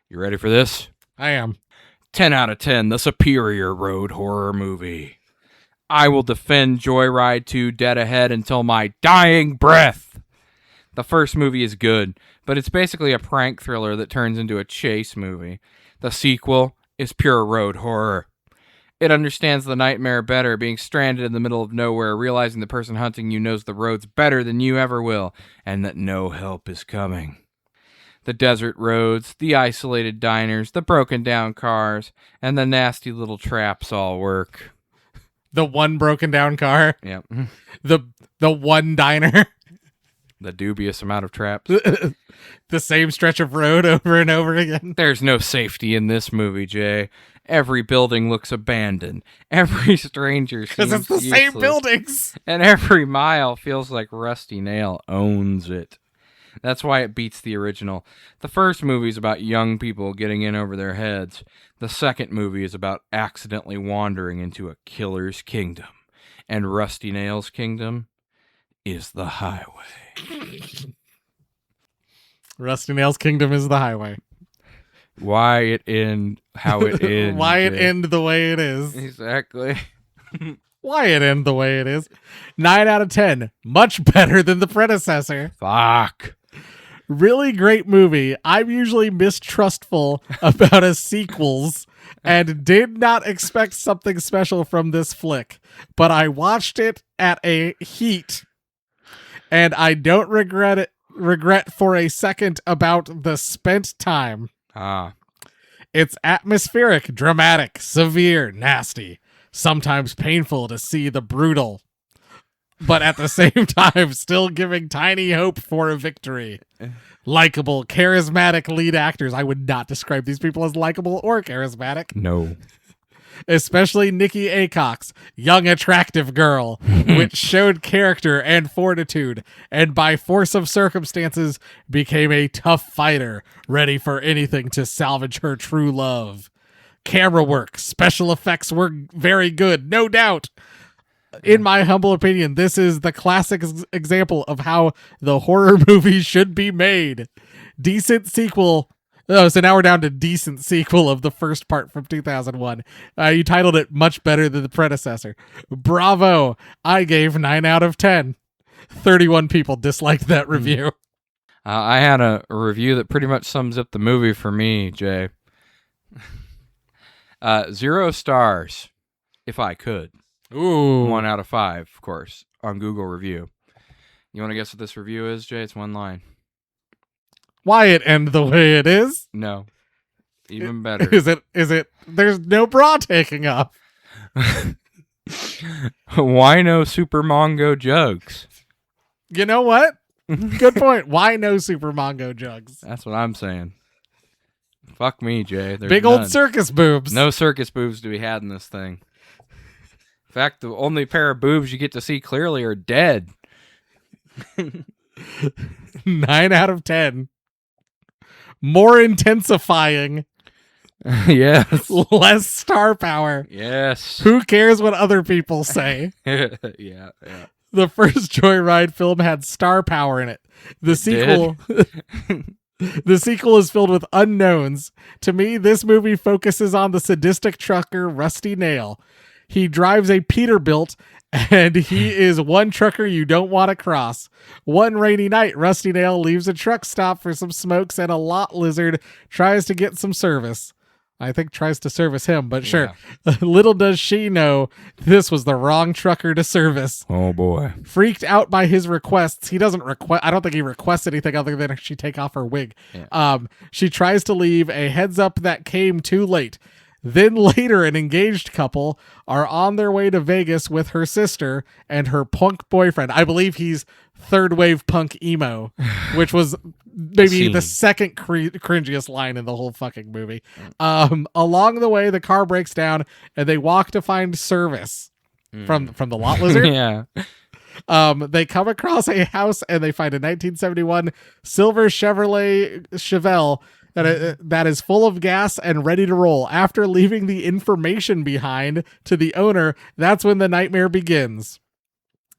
You ready for this? I am. 10 out of 10, the superior road horror movie. I will defend Joyride 2 Dead Ahead until my dying breath. The first movie is good, but it's basically a prank thriller that turns into a chase movie. The sequel is pure road horror. It understands the nightmare better, being stranded in the middle of nowhere, realizing the person hunting you knows the roads better than you ever will, and that no help is coming. The desert roads, the isolated diners, the broken down cars, and the nasty little traps all work. The one broken down car. Yep. The one diner. The dubious amount of traps. The same stretch of road over and over again. There's no safety in this movie, Jay. Every building looks abandoned. Every stranger seems Because it's the same useless. buildings. And every mile feels like Rusty Nail owns it. That's why it beats the original. The first movie is about young people getting in over their heads. The second movie is about accidentally wandering into a killer's kingdom. And Rusty Nail's kingdom is the highway. Rusty Nail's kingdom is the highway. Why it end, how it ends. Why it Jay. end the way it is. Exactly. Why it end the way it is. 9 out of 10. Much better than the predecessor. Fuck. Really great movie. I'm usually mistrustful about a sequels and did not expect something special from this flick, but I watched it at a heat and I don't regret for a second about the spent time. It's atmospheric, dramatic, severe, nasty, sometimes painful to see the brutal, but at the same time still giving tiny hope for a victory. Likeable, charismatic lead actors. I would not describe these people as likable or charismatic. No. Especially Nikki Acock's young, attractive girl, which showed character and fortitude, and by force of circumstances became a tough fighter, ready for anything to salvage her true love. Camera work, special effects were very good, no doubt. In my humble opinion, this is the classic example of how the horror movie should be made. Decent sequel. Oh, so now we're down to decent sequel of the first part from 2001. You titled it much better than the predecessor. Bravo. I gave 9 out of 10. 31 people disliked that review. I had a review that pretty much sums up the movie for me, Jay. 0 stars, if I could. Ooh. 1 out of 5, of course, on Google Review. You want to guess what this review is, Jay? It's one line. Why it end the way it is? No. Even better. Is it, there's no bra taking off. Why no Super Mongo jugs? You know what? Good point. Why no Super Mongo jugs? That's what I'm saying. Fuck me, Jay. There's Big none. old circus boobs. No circus boobs to be had in this thing. In fact, the only pair of boobs you get to see clearly are dead. 9 out of 10. More intensifying. Yes. Less star power. Yes. Who cares what other people say? Yeah. The first Joyride film had star power in it. The sequel The sequel is filled with unknowns. To me, this movie focuses on the sadistic trucker Rusty Nail. He drives a Peterbilt, and he is one trucker you don't want to cross. One rainy night, Rusty Nail leaves a truck stop for some smokes, and a lot lizard tries to get some service. I think tries to service him, but sure. Little does she know, this was the wrong trucker to service. Oh, boy. Freaked out by his requests, he doesn't request. I don't think he requests anything other than she take off her wig. Yeah. She tries to leave. A heads up that came too late. Then later, an engaged couple are on their way to Vegas with her sister and her punk boyfriend. I believe he's third wave punk emo, which was maybe the second cringiest line in the whole fucking movie. Along the way, the car breaks down and they walk to find service from the lot lizard. Yeah. They come across a house and they find a 1971 silver Chevrolet Chevelle that is full of gas and ready to roll. After leaving the information behind to the owner, that's when the nightmare begins.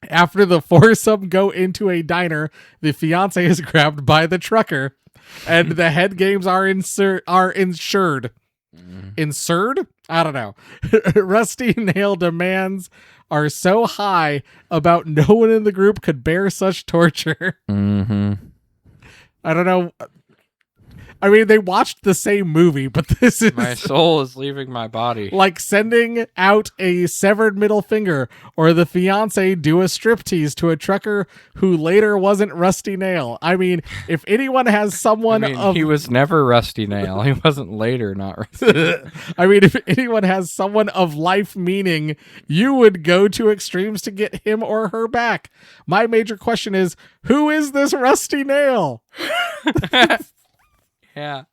After the foursome go into a diner, the fiance is grabbed by the trucker, and the head games are insured. Insured? I don't know. Rusty Nail demands are so high about no one in the group could bear such torture. Mm-hmm. I don't know. I mean, they watched the same movie, but this is My soul is leaving my body. like sending out a severed middle finger, or the fiance do a striptease to a trucker who later wasn't Rusty Nail. I mean, if anyone has someone he was never Rusty Nail. He wasn't later not Rusty. I mean, if anyone has someone of life meaning, you would go to extremes to get him or her back. My major question is, who is this Rusty Nail? Yeah,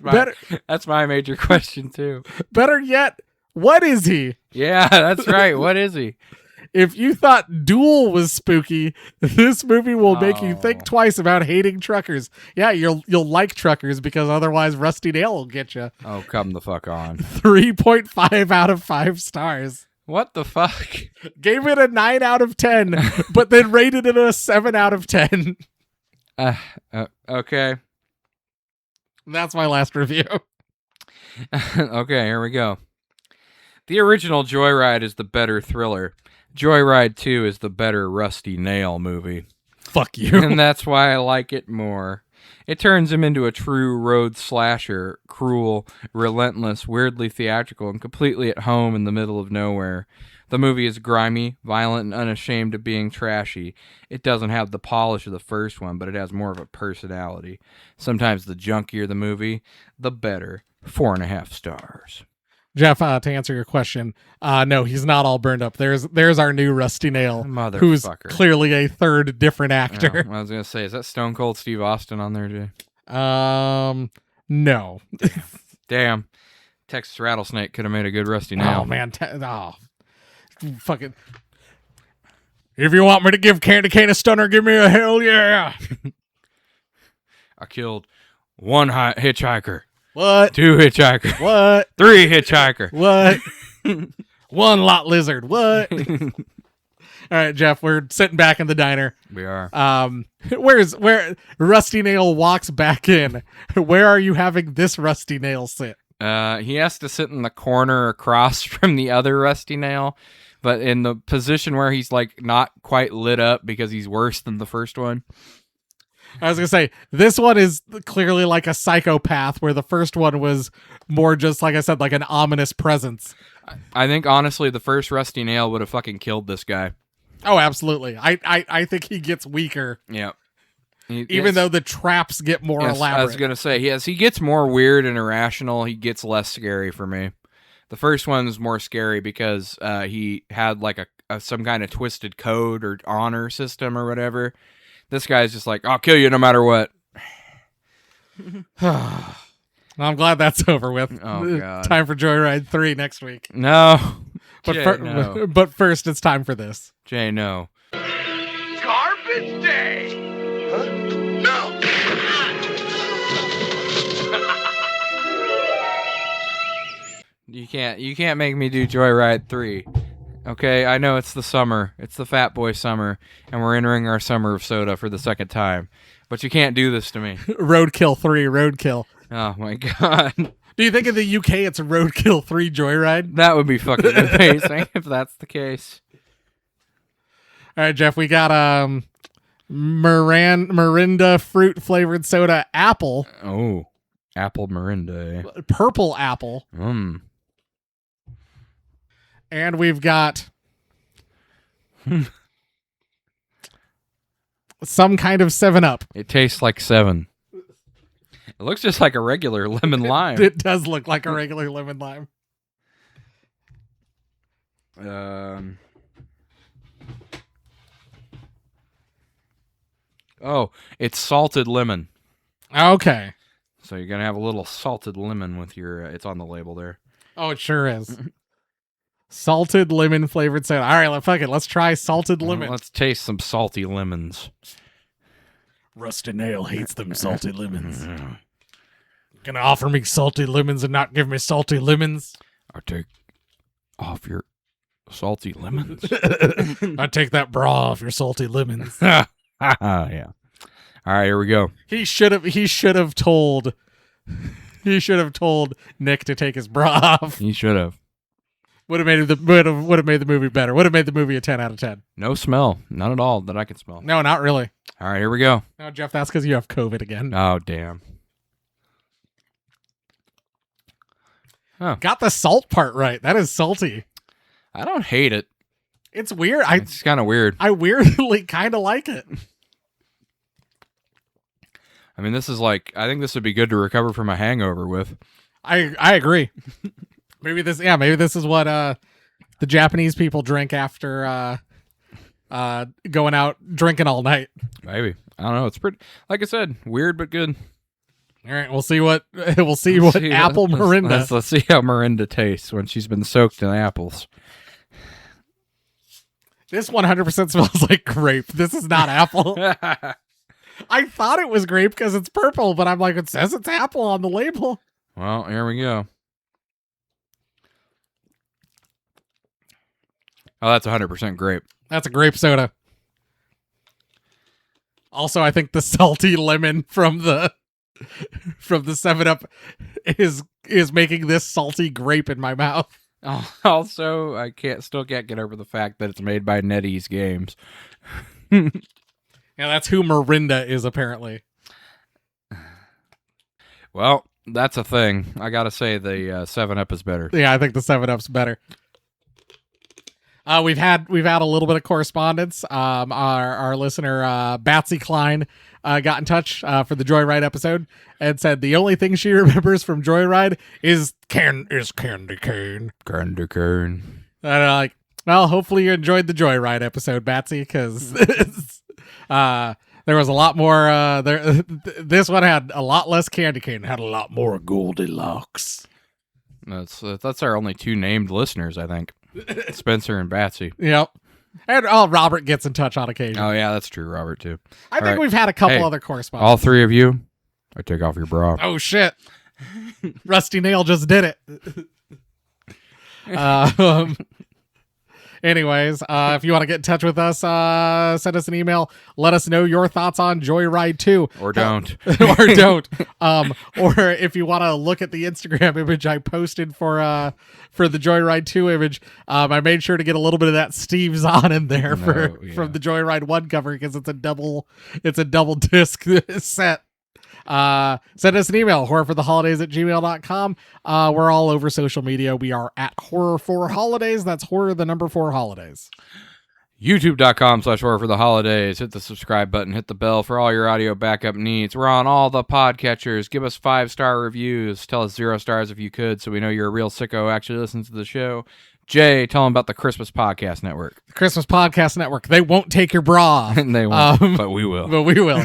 Better- that's my major question too. Better yet, what is he? Yeah, that's right. What is he? If you thought Duel was spooky, this movie will make you think twice about hating truckers. Yeah, you'll like truckers because otherwise Rusty Nail will get you. Oh, come the fuck on. 3.5 out of 5 stars. What the fuck? Gave it a 9 out of 10, but then rated it a 7 out of 10. Okay. That's my last review. Okay, here we go. The original Joyride is the better thriller. Joyride 2 is the better Rusty Nail movie. Fuck you. And that's why I like it more. It turns him into a true road slasher, cruel, relentless, weirdly theatrical, and completely at home in the middle of nowhere. The movie is grimy, violent, and unashamed of being trashy. It doesn't have the polish of the first one, but it has more of a personality. Sometimes the junkier the movie, the better. 4.5 stars. Jeff, to answer your question, no, he's not all burned up. There's our new Rusty Nail, Motherfucker. who's clearly a third different actor. I was going to say, is that Stone Cold Steve Austin on there, Jay? No. Damn. Texas Rattlesnake could have made a good Rusty Nail. Oh man, fucking. If you want me to give Candy Cane a stunner, give me a hell yeah. I killed 1 hitchhiker. What? 2 hitchhiker. What? 3 hitchhiker. What? 1 lot lizard. What? All right, Jeff, we're sitting back in the diner. We are. Where Rusty Nail walks back in? Where are you having this Rusty Nail sit? He has to sit in the corner across from the other Rusty Nail, but in the position where he's like not quite lit up because he's worse than the first one. I was gonna say, this one is clearly like a psychopath, where the first one was more just, like I said, like an ominous presence. I think honestly the first Rusty Nail would have fucking killed this guy. Oh, absolutely. I think he gets weaker. Yeah. Even though the traps get more elaborate. I was going to say, as he gets more weird and irrational, he gets less scary for me. The first one is more scary because he had like some kind of twisted code or honor system or whatever. This guy's just like, I'll kill you no matter what. I'm glad that's over with. Oh, God. Time for Joyride 3 next week. No. But, Jay, no. But first, it's time for this. Jay, no. Garbage day! Huh? No! You can't make me do Joyride 3. Okay, I know it's the summer. It's the fat boy summer, and we're entering our summer of soda for the second time. But you can't do this to me. Roadkill 3, Roadkill. Oh my God. Do you think in the UK it's Roadkill 3 Joyride? That would be fucking amazing if that's the case. All right, Jeff, we got Mirinda fruit flavored soda apple. Oh, apple Mirinda. Purple apple. And we've got some kind of 7-Up. It tastes like 7. It looks just like a regular lemon lime. It does look like a regular lemon lime. Oh, it's salted lemon. Okay. So you're going to have a little salted lemon with your... it's on the label there. Oh, it sure is. Salted lemon flavored soda. All right, fuck it. Let's try salted lemon. Let's taste some salty lemons. Rusty Nail hates them salty lemons. Gonna offer me salty lemons and not give me salty lemons? I'll take off your salty lemons. I take that bra off your salty lemons. Yeah. All right, here we go. He should have told Nick to take his bra off. He should have. Would have made the movie better. Would have made the movie a 10 out of 10. No smell. None at all that I can smell. No, not really. All right, here we go. No, Jeff, that's because you have COVID again. Oh, damn. Huh. Got the salt part right. That is salty. I don't hate it. It's weird. It's kind of weird. I weirdly kind of like it. I mean, this is like, I think this would be good to recover from a hangover with. I agree. Maybe this is what the Japanese people drink after going out drinking all night. Maybe. I don't know. It's pretty, like I said, weird but good. All right, we'll see what apple Mirinda. Let's see how Mirinda tastes when she's been soaked in apples. This 100% smells like grape. This is not apple. I thought it was grape because it's purple, but I'm like, it says it's apple on the label. Well, here we go. Oh, that's 100% grape. That's a grape soda. Also, I think the salty lemon from the 7-Up is making this salty grape in my mouth. Oh, also, I still can't get over the fact that it's made by NetEase Games. Yeah, that's who Mirinda is, apparently. Well, that's a thing. I gotta say the 7-Up is better. Yeah, I think the 7-Up's better. We've had a little bit of correspondence. Our listener Batsy Klein got in touch for the Joyride episode and said the only thing she remembers from Joyride is candy cane. Candy cane. And I'm like, well, hopefully you enjoyed the Joyride episode, Batsy, because there was a lot more. This one had a lot less candy cane, had a lot more Goldilocks. That's our only two named listeners, I think. Spencer and Batsy. Yep. And Robert gets in touch on occasion. Oh, yeah, that's true. Robert, too. I think we've had a couple other correspondents. All three of you, I take off your bra. Oh, shit. Rusty Nail just did it. Anyways, if you want to get in touch with us, send us an email. Let us know your thoughts on Joyride 2. Or don't. Or don't. Or if you want to look at the Instagram image I posted for the Joyride 2 image, I made sure to get a little bit of that Steve Zahn in there from the Joyride 1 cover because it's a double disc set. Send us an email, horrorfortheholidays@gmail.com. We're all over social media. We are at horror4holidays. That's horror, the number 4 holidays. YouTube.com/horrorfortheholidays. Hit the subscribe button. Hit the bell for all your audio backup needs. We're on all the podcatchers. Give us 5-star reviews. Tell us 0 stars if you could, so we know you're a real sicko who actually listens to the show. Jay, tell them about the Christmas Podcast Network. The Christmas Podcast Network. They won't take your bra off. They won't, but we will. But we will.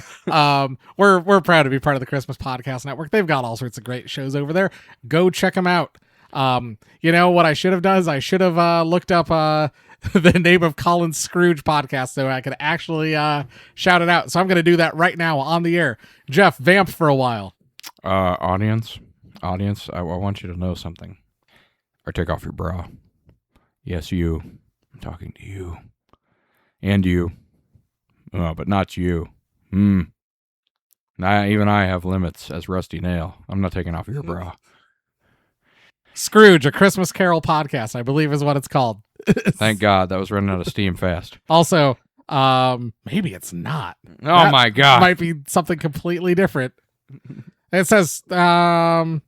We're proud to be part of the Christmas Podcast Network. They've got all sorts of great shows over there. Go check them out. You know what I should have done is I should have looked up the name of Colin's Scrooge podcast so I could actually shout it out. So I'm going to do that right now on the air. Jeff, vamp for a while. Audience, I want you to know something. Or take off your bra. Yes, you. I'm talking to you. And you. But not you. Even I have limits as Rusty Nail. I'm not taking off your bra. Scrooge, a Christmas Carol podcast, I believe is what it's called. Thank God. That was running out of steam fast. Also, maybe it's not. Oh, my God. Might be something completely different. It says, if I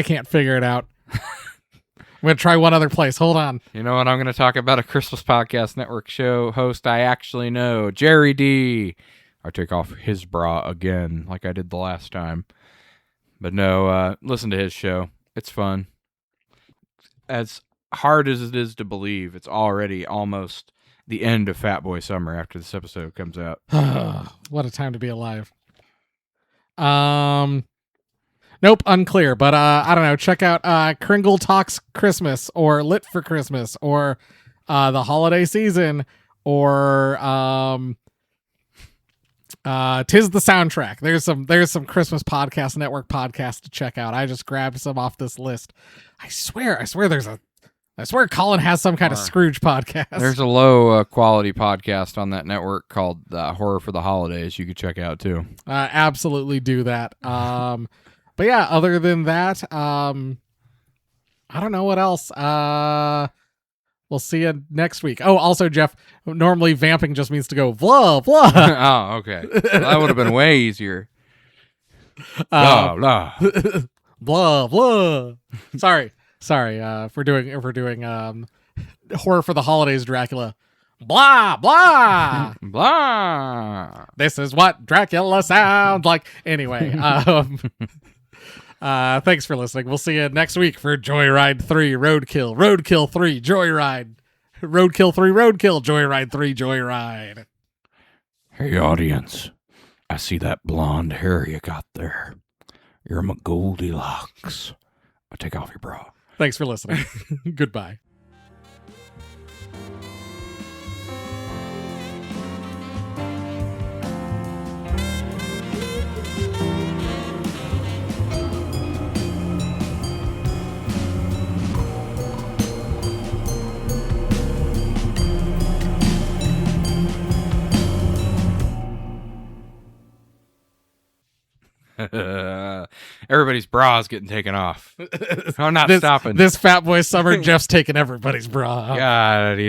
can't figure it out, I'm going to try one other place. Hold on. You know what? I'm going to talk about a Christmas Podcast Network show host I actually know, Jerry D. I take off his bra again, like I did the last time. But no, listen to his show. It's fun. As hard as it is to believe, it's already almost the end of Fat Boy Summer after this episode comes out. What a time to be alive. Nope, unclear. But I don't know. Check out Kringle Talks Christmas or Lit for Christmas or the holiday season or Tis the Soundtrack. There's some Christmas Podcast Network podcasts to check out. I just grabbed some off this list. I swear Colin has some kind of Scrooge podcast. There's a low quality podcast on that network called Horror for the Holidays you could check out too. Absolutely do that. But yeah, other than that, I don't know what else. We'll see you next week. Oh, also, Jeff, normally vamping just means to go blah, blah. Oh, okay. Well, that would have been way easier. Blah, blah. Blah, blah. Sorry. For doing Horror for the Holidays Dracula. Blah, blah. Blah. This is what Dracula sounds like. Anyway, thanks for listening. We'll see you next week for Joyride 3 Roadkill, Roadkill 3 Joyride, Roadkill 3 Roadkill, Joyride 3 Joyride. Hey, audience. I see that blonde hair you got there. You're my Goldilocks. Take off your bra. Thanks for listening. Goodbye. Everybody's bra's getting taken off. I'm not stopping. This Fat Boy Summer, Jeff's taking everybody's bra off. God,